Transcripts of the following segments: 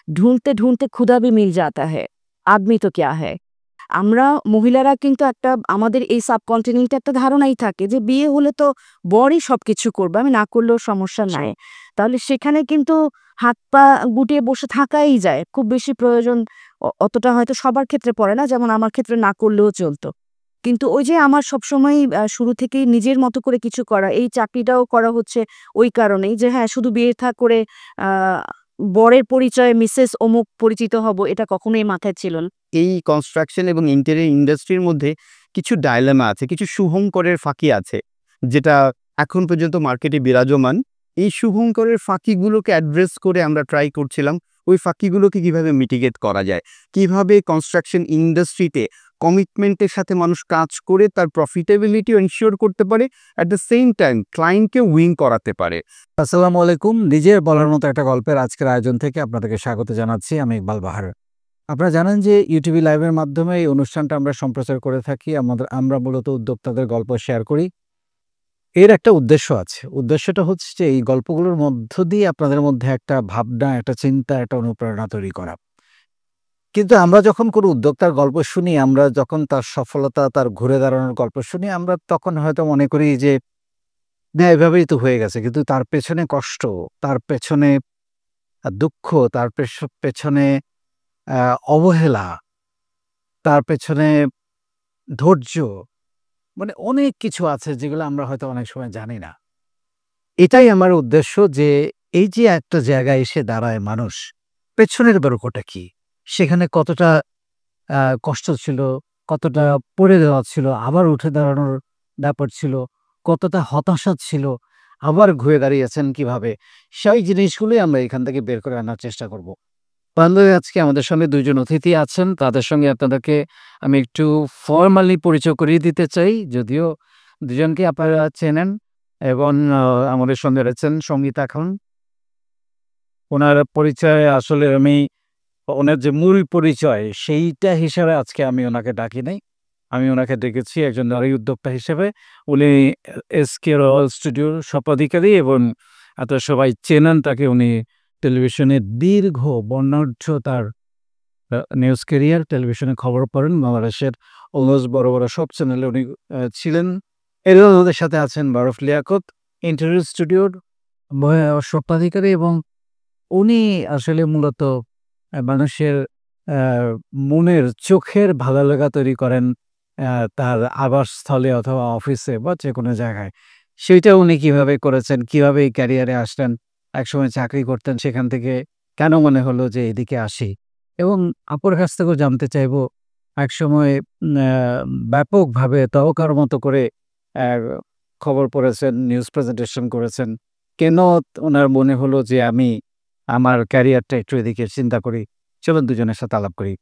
ढूँढते ढूँढते खुदा भी मिल जाता है, आदमी तो क्या है। আমরা মহিলারা কিন্তু একটা আমাদের এই সাবকন্টিনেন্টে একটা ধারণাই থাকে যে বিয়ে হলে তো বরই সবকিছু করবে, আমি না করলেও সমস্যা নাই। তাহলে সেখানে কিন্তু হাত পা গুটিয়ে বসে থাকাই যায়। খুব বেশি প্রয়োজন অতটা হয়তো সবার ক্ষেত্রে পড়ে না, যেমন আমার ক্ষেত্রে না করলেও চলতো। কিন্তু ওই যে আমার সবসময়ই শুরু থেকেই নিজের মতো করে কিছু করা, এই চাকরিটাও করা হচ্ছে ওই কারণেই যে হ্যাঁ, শুধু বিয়ে থা করে আ বরের পরিচয়ে মিসেস অমুক পরিচিত হব, এটা কখনোই মাথায় ছিল না। এই কনস্ট্রাকশন এবং ইন্টেরিয়র ইন্ডাস্ট্রির মধ্যে কিছু ডাইলেমা আছে, কিছু শুভঙ্করের ফাঁকি আছে, যেটা এখন পর্যন্ত মার্কেটে বিরাজমান। এই শুভঙ্করের ফাঁকিগুলোকে অ্যাড্রেস করে আমরা ট্রাই করছিলাম ওই ফাঁকিগুলোকে কিভাবে মিটিগেট করা যায়, কিভাবে কনস্ট্রাকশন ইন্ডাস্ট্রিতে কমিটমেন্টের সাথে মানুষ কাজ করে তার প্রফিটেবিলিটি এনশিওর করতে পারে, অ্যাট দ্য সেম টাইম ক্লায়েন্টকে উইন করাতে পারে। আসসালামু আলাইকুম। নিজের বলার মতো একটা গল্পের আজকের আয়োজন থেকে আপনাদেরকে স্বাগত জানাচ্ছি। আমি ইকবাল বাহার। আপনারা জানেন যে ইউটিভি লাইভের মাধ্যমে এই অনুষ্ঠানটা আমরা সম্প্রচার করে থাকি। আমরা মূলত উদ্যোক্তাদের গল্প শেয়ার করি। এর একটা উদ্দেশ্য আছে। উদ্দেশ্যটা হচ্ছে যে এই গল্পগুলোর মধ্য দিয়ে আপনাদের মধ্যে একটা ভাবনা, একটা চিন্তা, একটা অনুপ্রেরণা তৈরি করা। কিন্তু আমরা যখন কোনো উদ্যোক্তার গল্প শুনি, আমরা যখন তার সফলতা, তার ঘুরে দাঁড়ানোর গল্প শুনি, আমরা তখন হয়তো মনে করি যে না, এভাবেই তো হয়ে গেছে। কিন্তু তার পেছনে কষ্ট, তার পেছনে দুঃখ, তার পেছনে অবহেলা, তার পেছনে ধৈর্য, মানে অনেক কিছু আছে যেগুলো আমরা হয়তো অনেক সময় জানি না। এটাই আমার উদ্দেশ্য যে এই যে একটা জায়গায় এসে দাঁড়ায় মানুষ, পেছনের গল্পটা কি? সেখানে কতটা কষ্ট ছিল, কতটা পড়ে যাওয়া ছিল, আবার উঠে দাঁড়ানোর ব্যাপার ছিল, কতটা হতাশা ছিল, আবার ঘুরে দাঁড়িয়েছেন কিভাবে, সেই জিনিসগুলোই আমরা এখান থেকে বের করে আনার চেষ্টা করব। বান্ধবী, আজকে আমাদের সঙ্গে ২ জন অতিথি আছেন। তাদের সঙ্গে আপনাদেরকে আমি একটু ফর্মালি পরিচয় করিয়ে দিতে চাই। যদিও ২ জনকে আপনারা চেনেন এবং আমাদের সঙ্গে রয়েছেন সঙ্গীতা খান। উনার পরিচয় আসলে ওনার যে মূল পরিচয় সেইটা হিসেবে আজকে আমি ওনাকে ডাকি নাই। আমি ওনাকে ডেকেছি একজন নারী উদ্যোক্তা হিসেবে। উনি এসকে রয়্যাল স্টুডিওর স্বত্বাধিকারী এবং আপনারা সবাই চেনেন তাকে। উনি টেলিভিশনে দীর্ঘ বর্ণাঢ্য তার নিউজ ক্যারিয়ার, টেলিভিশনে খবর পড়েন। বাংলাদেশের অলমোস্ট বড়, বড় সব চ্যানেলে উনি ছিলেন। এরও আমাদের সাথে আছেন মারুফ লিয়াকত, ইন্টেরিয়র স্টুডিওর স্বত্বাধিকারী এবং উনি আসলে মূলত মানুষের মনের চোখের ভালো লাগা তৈরি করেন তার আবাসস্থলে অথবা অফিসে বা যেকোনো জায়গায়। সেইটা উনি কিভাবে করেছেন, কিভাবে এই ক্যারিয়ারে আসলেন, একসময় চাকরি করতেন, সেখান থেকে কেন মনে হলো যে এদিকে আসি, এবং আপুর কাছ থেকেও জানতে চাইবো একসময় ব্যাপকভাবে তওকার মতো করে খবর পড়েছেন, নিউজ প্রেজেন্টেশন করেছেন। কেন ওনার মনে হলো যে আমি আমার ক্যারিয়ারটা একটু এদিকে চিন্তা করি? চলুন দুজনের সাথে আলাপ করি।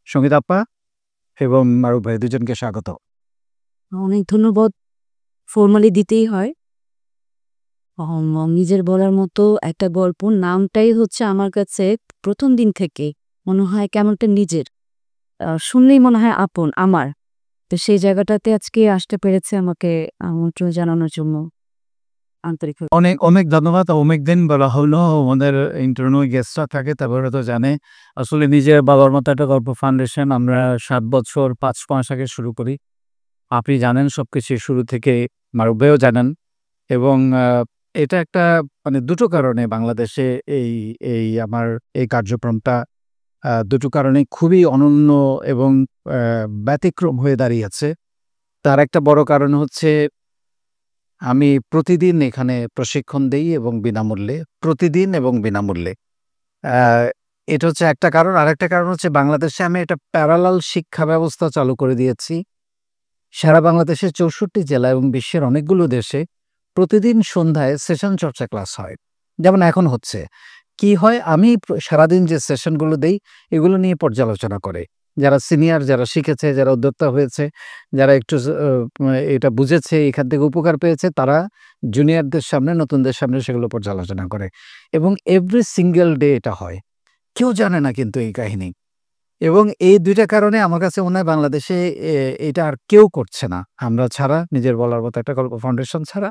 সঙ্গীতা আপা এবং মারুফ ভাই, দুজনকে স্বাগত। অনেক ধন্যবাদ। ফর্মালি দিতেই হয়। নিজের বলার মতো একটা গল্প নামটাই হচ্ছে আমার কাছে ১ম দিন থেকে মনে হয় কেমন একটা নিজের। শুনলেই মনে হয় আপন, আমার। তো সেই জায়গাটাতে আজকে আসতে পেরেছে আমাকে আমন্ত্রণ জানানোর জন্য আন্তরিকভাবে। অনেক, অনেক ধন্যবাদ। অনেক দিন বলা হলো আমাদের ইন্টারনাল গেস্টরা থাকে, তারপরে তো জানে আসলে নিজের বাবার মতো একটা গল্প ফাউন্ডেশন আমরা ৭ বছর ৫ মাস আগে শুরু করি। আপনি জানেন সবকিছু শুরু থেকে, মারুফ ভাইও জানেন। এবং এটা একটা মানে দুটো কারণে বাংলাদেশে এই এই আমার এই কার্যক্রমটা দুটো কারণে খুবই অনন্য এবং ব্যতিক্রম হয়ে দাঁড়িয়েছে। তার একটা বড় কারণ হচ্ছে আমি প্রতিদিন এখানে প্রশিক্ষণ দেই এবং বিনামূল্যে, প্রতিদিন এবং বিনামূল্যে। আ এটা হচ্ছে একটা কারণ। আরেকটা কারণ হচ্ছে বাংলাদেশে আমি একটা প্যারালাল শিক্ষা ব্যবস্থা চালু করে দিয়েছি। সারা বাংলাদেশের ৬৪ জেলা এবং বিশ্বের অনেকগুলো দেশে প্রতিদিন সন্ধ্যায় সেশন চর্চা ক্লাস হয়। যেমন এখন হচ্ছে। কি হয়, আমি সারাদিন যে সেশনগুলো দেই এগুলো নিয়ে পর্যালোচনা করে। যারা সিনিয়র, যারা শিখেছে, যারা উদ্যোক্তা হয়েছে, যারা একটু এটা বুঝেছে, এখান থেকে উপকার পেয়েছে, তারা জুনিয়রদের সামনে, নতুনদের সামনে সেগুলো পর্যালোচনা করে এবং এভরি সিঙ্গল ডে এটা হয়। কেউ জানে না কিন্তু এই কাহিনী। এবং এই ২ টা কারণে আমার কাছে মনে হয় বাংলাদেশে এটা আর কেউ করছে না। আমরা ছাড়া, নিজের বলার মতো একটা গল্প ফাউন্ডেশন ছাড়া।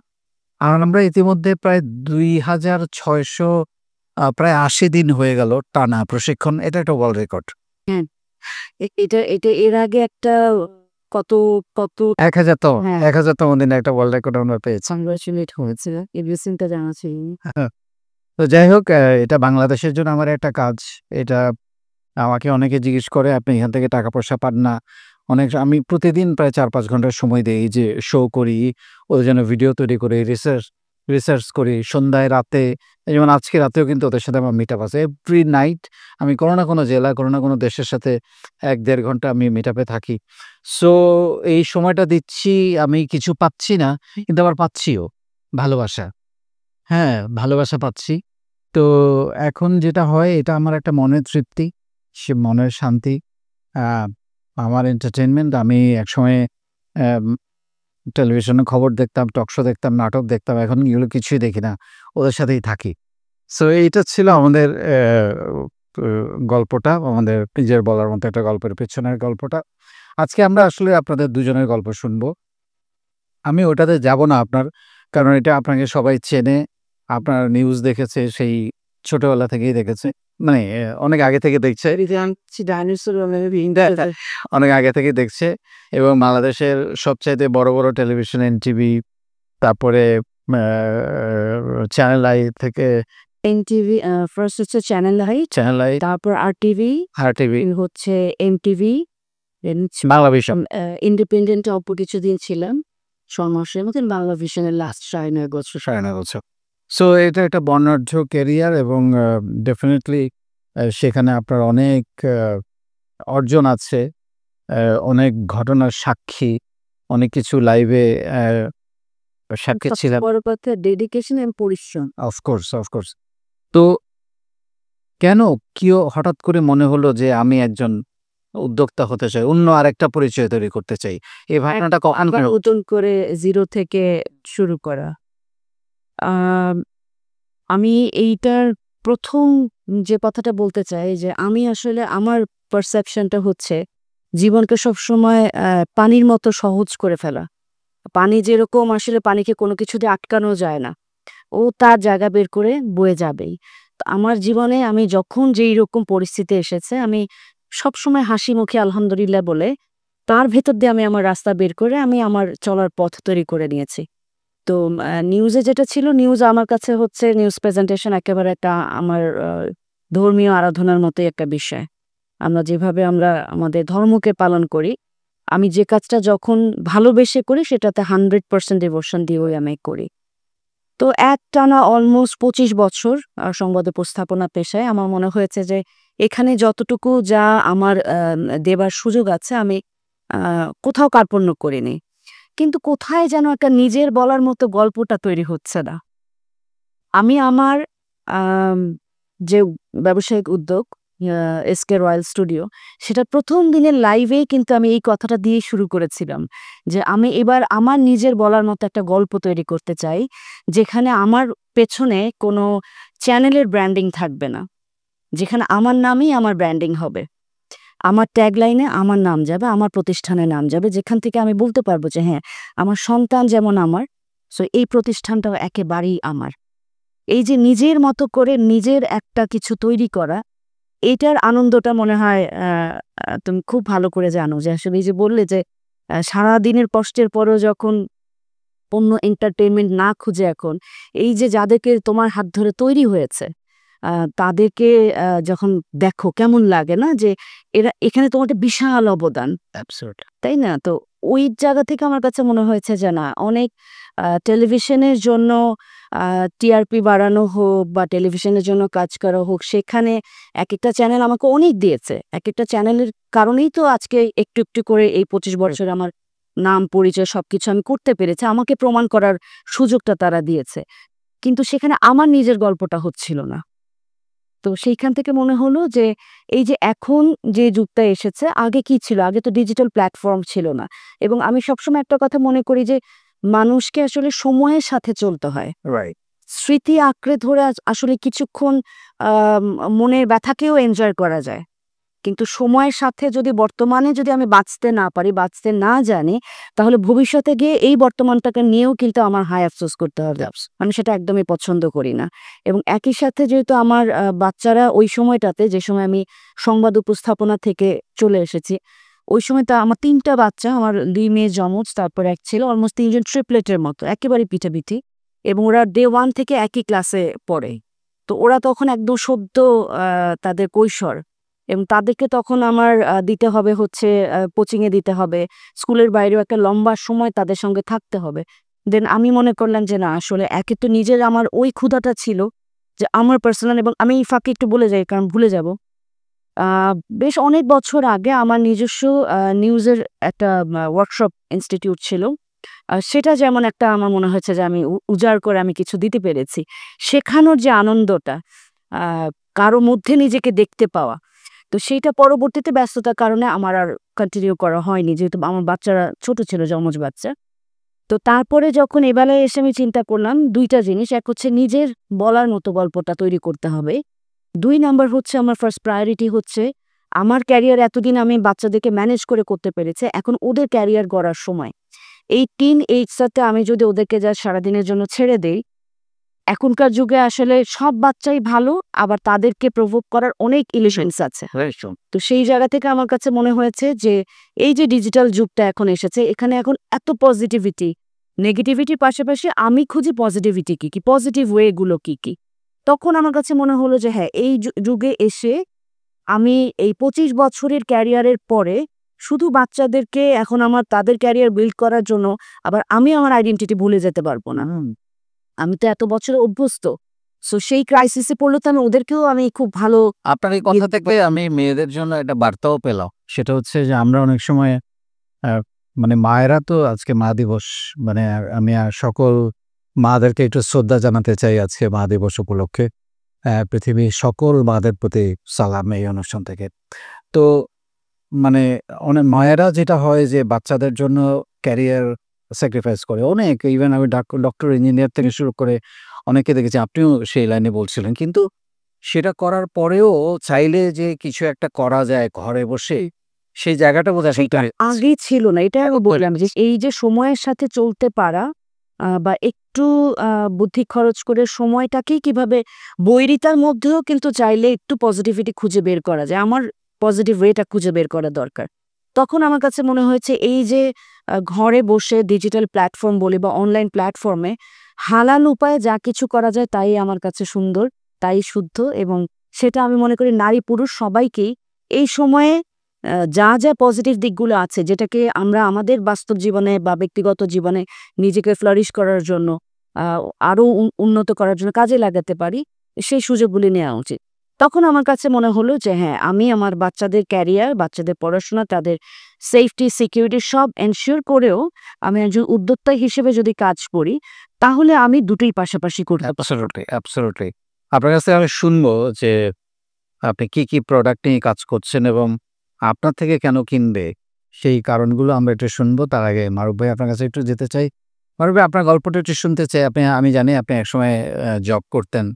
আর আমরা ইতিমধ্যে প্রায় ২,৬০০ প্রায় ৮০ দিন হয়ে গেল টানা প্রশিক্ষণ, এটা একটা ওয়ার্ল্ড রেকর্ড। এটা এটা এর আগে একটা কত কত ১,০০০তম হ্যাঁ ১,০০০তম দিনে একটা ওয়ার্ল্ড রেকর্ড আমরা পেয়েছি। কংগ্রাচুলেট হয়েছে, এভরিথিংটা জানা ছিল। তো যাই হোক, এটা বাংলাদেশের জন্য আমার একটা কাজ। এটা আমাকে অনেকে জিজ্ঞেস করে, আপনি এখান থেকে টাকা পয়সা পান না? আমি প্রতিদিন প্রায় ৪-৫ ঘন্টা সময় দেই, এই যে শো করি, ওদের জন্য ভিডিও তৈরি করি, রিসার্চ করি সন্ধ্যায়, রাতে। যেমন আজকে রাতেও কিন্তু ওদের সাথে আমার মিটআপ আছে। এভরি নাইট আমি কোনো না কোনো জেলা, কোনো না কোনো দেশের সাথে ১-১.৫ ঘন্টা আমি মিটআপে থাকি। সো এই সময়টা দিচ্ছি, আমি কিছু পাচ্ছি না, কিন্তু আবার পাচ্ছিও ভালোবাসা। হ্যাঁ, ভালোবাসা পাচ্ছি। তো এখন যেটা হয়, এটা আমার একটা মনের তৃপ্তি, সে মনের শান্তি, আ আমার এন্টারটেইনমেন্ট। আমি একসময় অ্যাম টেলিভিশনে খবর দেখতাম, টক শো দেখতাম, নাটক দেখতাম। এখন এগুলো কিছুই দেখি না। ওদের সাথেই থাকি। সো এইটা ছিল আমাদের গল্পটা, আমাদের নিজের বলার মতো একটা গল্পের পেছনের গল্পটা। আজকে আমরা আসলে আপনাদের দুজনের গল্প শুনবো। আমি ওটাতে যাব না আপনার, কারণ এটা আপনাকে সবাই চেনে। আপনার নিউজ দেখেছে, সেই ছোটবেলা থেকেই দেখেছে। মানে অনেক আগে থেকে দেখছে। অনেক আগে থেকেই দেখছে এবং বাংলাদেশের সবচাইতে বড়, বড় টেলিভিশন এনটিভি, তারপরে চ্যানেল আই থেকে এনটিভি, ফার্স্ট হচ্ছে চ্যানেল আই, চ্যানেল আই, তারপর আরটিভি, আরটিভি, হচ্ছে এমটিভি, বাংলা ভিশন। ইন্ডিপেন্ডেন্ট অল্প কিছুদিন ছিলাম, ৬ মাসের মতন, বাংলা ভিশনের লাস্ট ৯.৫ বছর। ৯.৫ বছর। সো এটা একটা বর্ণাঢ্য ক্যারিয়ার এবং ডেফিনিটলি সেখানে আপনার অনেক অর্জন আছে, অনেক ঘটনার সাক্ষী, অনেক কিছু লাইভে সাক্ষী সবচেয়ে ছিলাম। বড় কথা ডেডিকেশন এবং পরিশ্রম। অফকোর্স। তো কেন হঠাৎ করে মনে হলো যে আমি একজন উদ্যোক্তা হতে চাই, অন্য আরেকটা পরিচয় তৈরি করতে চাই? এই ভাবনাটা কখন আবার কেন? নতুন করে জিরো থেকে শুরু করা। আম আমি এইটার ১ম যে কথাটা বলতে চাই যে আমি আসলে আমার পারসেপশনটা হচ্ছে জীবনকে সবসময় পানির মতো সহজ করে ফেলা। পানি যেরকম আসলে পানিকে কোনো কিছু দিয়ে আটকানো যায় না। ও তার জায়গা বের করে বয়ে যাবেই। তো আমার জীবনে আমি যখন যেই রকম পরিস্থিতি এসেছে আমি সবসময় হাসি মুখে আলহামদুলিল্লাহ বলে তার ভেতর দিয়ে আমি আমার রাস্তা বের করে আমি আমার চলার পথ তৈরি করে নিয়েছি। তো নিউজে যেটা ছিল, নিউজ আমার কাছে হচ্ছে নিউজ প্রেজেন্টেশন একেবারে একটা আমার ধর্মীয় আরাধনার মতোই একটা বিষয়। আমরা যেভাবে আমরা আমাদের ধর্মকে পালন করি, আমি যে কাজটা যখন ভালোবেসে করি সেটাতে 100% ডিভোশন দিয়েই আমি করি। তো একটানা অলমোস্ট ২৫ বছর সংবাদ উপস্থাপনা পেশায় আমার মনে হয়েছে যে এখানে যতটুকু যা আমার দেবার সুযোগ আছে আমি আ কোথাও কার্পণ্য করিনি। কিন্তু কোথায় যেন একটা নিজের বলার মতো গল্পটা তৈরি হচ্ছে না। আমি আমার আম যে ব্যবসায়িক উদ্যোগ এসকে রয়্যাল স্টুডিও, সেটা ১ম দিনের লাইভেই কিন্তু আমি এই কথাটা দিয়েই শুরু করেছিলাম যে আমি এবার আমার নিজের বলার মতো একটা গল্প তৈরি করতে চাই, যেখানে আমার পেছনে কোনো চ্যানেলের ব্র্যান্ডিং থাকবে না। যেখানে আমার নামেই আমার ব্র্যান্ডিং হবে। আমার ট্যাগলাইনে আমার নাম যাবে, আমার প্রতিষ্ঠানের নাম যাবে, যেখান থেকে আমি বলতে পারবো যে হ্যাঁ, আমার সন্তান যেমন আমার, সো এই প্রতিষ্ঠানটাও একেবারেই আমার। এই যে নিজের মতো করে নিজের একটা কিছু তৈরি করা, এইটার আনন্দটা মনে হয় তুমি খুব ভালো করে জানো যে আসলে এই যে বললে যে সারাদিনের কষ্টের পরেও যখন অন্য এন্টারটেইনমেন্ট না খুঁজে এখন এই যে যাদেরকে তোমার হাত ধরে তৈরি হয়েছে তাদেরকে যখন দেখো কেমন লাগে না যে এরা এখানে তোমার একটা বিশাল অবদান, তাই না? তো ওই জায়গা থেকে আমার কাছে মনে হয়েছে যে না, অনেক টেলিভিশনের জন্য টিআরপি বাড়ানো হোক বা টেলিভিশনের জন্য কাজ করা হোক, সেখানে একেকটা চ্যানেল আমাকে অনেক দিয়েছে। একেকটা চ্যানেলের কারণেই তো আজকে একটু, একটু করে এই ২৫ বছর আমার নাম, পরিচয় সবকিছু আমি করতে পেরেছি। আমাকে প্রমাণ করার সুযোগটা তারা দিয়েছে। কিন্তু সেখানে আমার নিজের গল্পটা হচ্ছিল না। তো সেইখান থেকে মনে হলো যে এই যে এখন যে যুগটা এসেছে, আগে কি ছিল? আগে তো ডিজিটাল প্ল্যাটফর্ম ছিল না। এবং আমি সবসময় একটা কথা মনে করি যে মানুষকে আসলে সময়ের সাথে চলতে হয়। রাইট। স্মৃতি আঁকড়ে ধরে আসলে কিছুক্ষণ মনের ব্যথাকেও এনজয় করা যায়। কিন্তু সময়ের সাথে যদি বর্তমানে যদি আমি বাঁচতে না পারি, বাঁচতে না জানি, তাহলে ভবিষ্যতে গিয়ে এই বর্তমানটাকে নিয়েও কিন্তু আমার হায় আফসোস করতে হবে। আমি সেটা একদমই পছন্দ করি না। এবং একই সাথে যেহেতু আমার বাচ্চারা ওই সময়টাতে, যে সময় আমি সংবাদ উপস্থাপনা থেকে চলে এসেছি, ওই সময় তো আমার ৩ টা বাচ্চা, আমার ২ মেয়ে যমজ, তারপর এক ছেলে, অলমোস্ট ৩ জন ট্রিপলেটের মতো, একেবারে পিঠাপিঠি। এবং ওরা ডে 1 থেকে একই ক্লাসে পড়ে। তো ওরা তখন একদম সদ্য তাদের কৈশোর, এবং তাদেরকে তখন আমার দিতে হবে হচ্ছে কোচিংয়ে দিতে হবে, স্কুলের বাইরেও একটা লম্বা সময় তাদের সঙ্গে থাকতে হবে। দেন আমি মনে করলাম যে না, আসলে একে তো নিজের আমার ওই ক্ষুধাটা ছিল যে আমার পার্সোনাল, এবং আমি এই ফাঁকে একটু বলে যাই কারণ ভুলে যাব। বেশ অনেক বছর আগে আমার নিজস্ব নিউজের একটা ওয়ার্কশপ ইনস্টিটিউট ছিল। সেটা যেমন একটা আমার মনে হয়েছে যে আমি উজাড় করে আমি কিছু দিতে পেরেছি। শেখানোর যে আনন্দটা, কারো মধ্যে নিজেকে দেখতে পাওয়া, তো সেইটা পরবর্তীতে ব্যস্ততার কারণে আমার আর কন্টিনিউ করা হয়নি, যেহেতু আমার বাচ্চারা ছোট ছিল, যমজ বাচ্চা। তো তারপরে যখন এবেলায় এসে আমি চিন্তা করলাম ২ টা জিনিস। এক হচ্ছে নিজের বলার মতো গল্পটা তৈরি করতে হবে। ২ নাম্বার হচ্ছে আমার ফার্স্ট প্রায়োরিটি হচ্ছে আমার ক্যারিয়ার এতদিন আমি বাচ্চাদেরকে ম্যানেজ করতে পেরেছি। এখন ওদের ক্যারিয়ার গড়ার সময়। এই টিন এইজটাতে আমি যদি ওদেরকে যা সারাদিনের জন্য ছেড়ে দেই, এখনকার যুগে আসলে সব বাচ্চাই ভালো, আবার তাদেরকে প্রভোগ করার অনেক ইলিশনস আছে। তো সেই জায়গা থেকে আমার কাছে মনে হয়েছে যে এই যে ডিজিটাল যুগটা এখন এসেছে, এখানে এখন এত পজিটিভিটি, নেগেটিভিটির পাশাপাশি আমি খুঁজি পজিটিভিটি কি পজিটিভ ওয়েগুলো কি। তখন আমার কাছে মনে হলো যে হ্যাঁ, এই যুগে এসে আমি এই ২৫ বছরের ক্যারিয়ারের পরে শুধু বাচ্চাদেরকে এখন আমার তাদের ক্যারিয়ার বিল্ড করার জন্য আবার আমি আমার আইডেন্টিটি ভুলে যেতে পারবো না। আমি তো এত বছরে অভ্যস্ত। সো সেই ক্রাইসিসে পড়লে তো আমি ওদেরকেও আমি খুব ভালো। আপনার এই কথা থেকে আমি মেয়েদের জন্য একটা বার্তাও পেলাম। সেটা হচ্ছে যে আমরা অনেক সময় মানে মায়েরা তো আজকে মা দিবস, মানে আমি সকল মাদেরকে একটু শ্রদ্ধা জানাতে চাই আজকে মা দিবস উপলক্ষে। পৃথিবীর সকল মাদের প্রতি সালাম এই অনুষ্ঠান থেকে। তো মানে অনেক মায়েরা যেটা হয় যে বাচ্চাদের জন্য ক্যারিয়ার স্যাক্রিফাইস করে অনেক। ইভেন আমি ডক্টর, ইঞ্জিনিয়ার থেকে শুরু করে অনেকে দেখেছি, আপনিও সেই লাইনে বলছিলেন। কিন্তু সেটা করার পরেও চাইলে যে কিছু একটা করা যায় ঘরে বসে, সেই জায়গাটা বোধহয় সেইটা আগে ছিল না। এটা আমি বললাম যে এই যে সময়ের সাথে চলতে পারা, বা একটু বুদ্ধি খরচ করে সময়টাকেই কিভাবে বৈরিতার মধ্যেও কিন্তু চাইলে একটু পজিটিভিটি খুঁজে বের করা যায়। আমার পজিটিভ ওয়েটা খুঁজে বের করা দরকার। তখন আমার কাছে মনে হয়েছে এই যে ঘরে বসে ডিজিটাল প্ল্যাটফর্ম বলি বা অনলাইন প্ল্যাটফর্মে হালাল উপায়ে যা কিছু করা যায় তাই আমার কাছে সুন্দর, তাই শুদ্ধ, এবং সেটা আমি মনে করি নারী পুরুষ সবাইকেই এই সময়ে যা পজিটিভ দিকগুলো আছে, যেটাকে আমরা আমাদের বাস্তব জীবনে বা ব্যক্তিগত জীবনে নিজেকে ফ্লারিশ করার জন্য, আরো উন্নত করার জন্য কাজে লাগাতে পারি, সেই সুযোগগুলি নেওয়া উচিত। তখন আমার কাছে মনে হলো যে হ্যাঁ, আমি আমার বাচ্চাদের ক্যারিয়ার, বাচ্চাদের পড়াশোনা, তাদের সেফটি, সিকিউরিটি সব এনশিওর করেও আমি একজন উদ্যোক্তা হিসেবে যদি কাজ করি, তাহলে আমি দুটোই পাশাপাশি করতে পারব। অ্যাবসলিউটলি। আপনার কাছে আমি শুনবো যে আপনি কি প্রোডাক্ট নিয়ে কাজ করছেন এবং আপনার থেকে কেন কিনবে, সেই কারণগুলো আমরা একটু শুনবো। তার আগে মারুফ ভাই, আপনার কাছে একটু যেতে চাই। মারুফ ভাই, আপনার গল্পটা একটু শুনতে চাই। আমি জানি আপনি একসময় জব করতেন।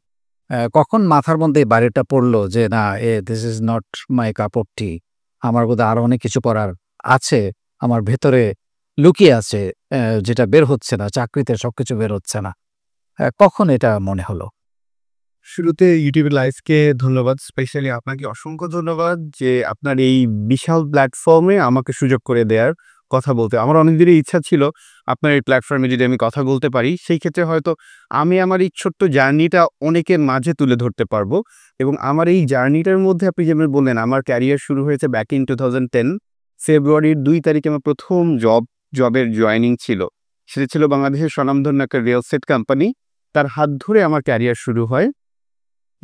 কখন মাথার মধ্যে এই বাড়িটা পড়লো যে না, this is not my cup of tea, আমার বোধহয় আরো অনেক কিছু করার আছে, আমার ভেতরে লুকিয়ে আছে, যেটা বের হচ্ছে না, চাকরিতে সবকিছু বের হচ্ছে না। কখন এটা মনে হলো? শুরুতে ইউটিউব লাইভকে ধন্যবাদ, স্পেশালি আপনাকে অসংখ্য ধন্যবাদ যে আপনার এই বিশাল প্ল্যাটফর্মে আমাকে সুযোগ করে দেওয়ার, কথা বলতে। আমার অনেকদিনই ইচ্ছা ছিল আপনার এই প্ল্যাটফর্মে যদি আমি কথা বলতে পারি, সেই ক্ষেত্রে হয়তো আমি আমার এই ছোট্ট জার্নিটা অনেকের মাঝে তুলে ধরতে পারবো। এবং আমার এই জার্নিটার মধ্যে আপনি যেমন বললেন, আমার ক্যারিয়ার শুরু হয়েছে ব্যাক ইন 2010 ফেব্রুয়ারির 2 তারিখে আমার প্রথম জবের জয়েনিং ছিল। সেটা ছিল বাংলাদেশের স্বনামধন্য একটা রিয়েল এস্টেট কোম্পানি। তার হাত ধরে আমার ক্যারিয়ার শুরু হয়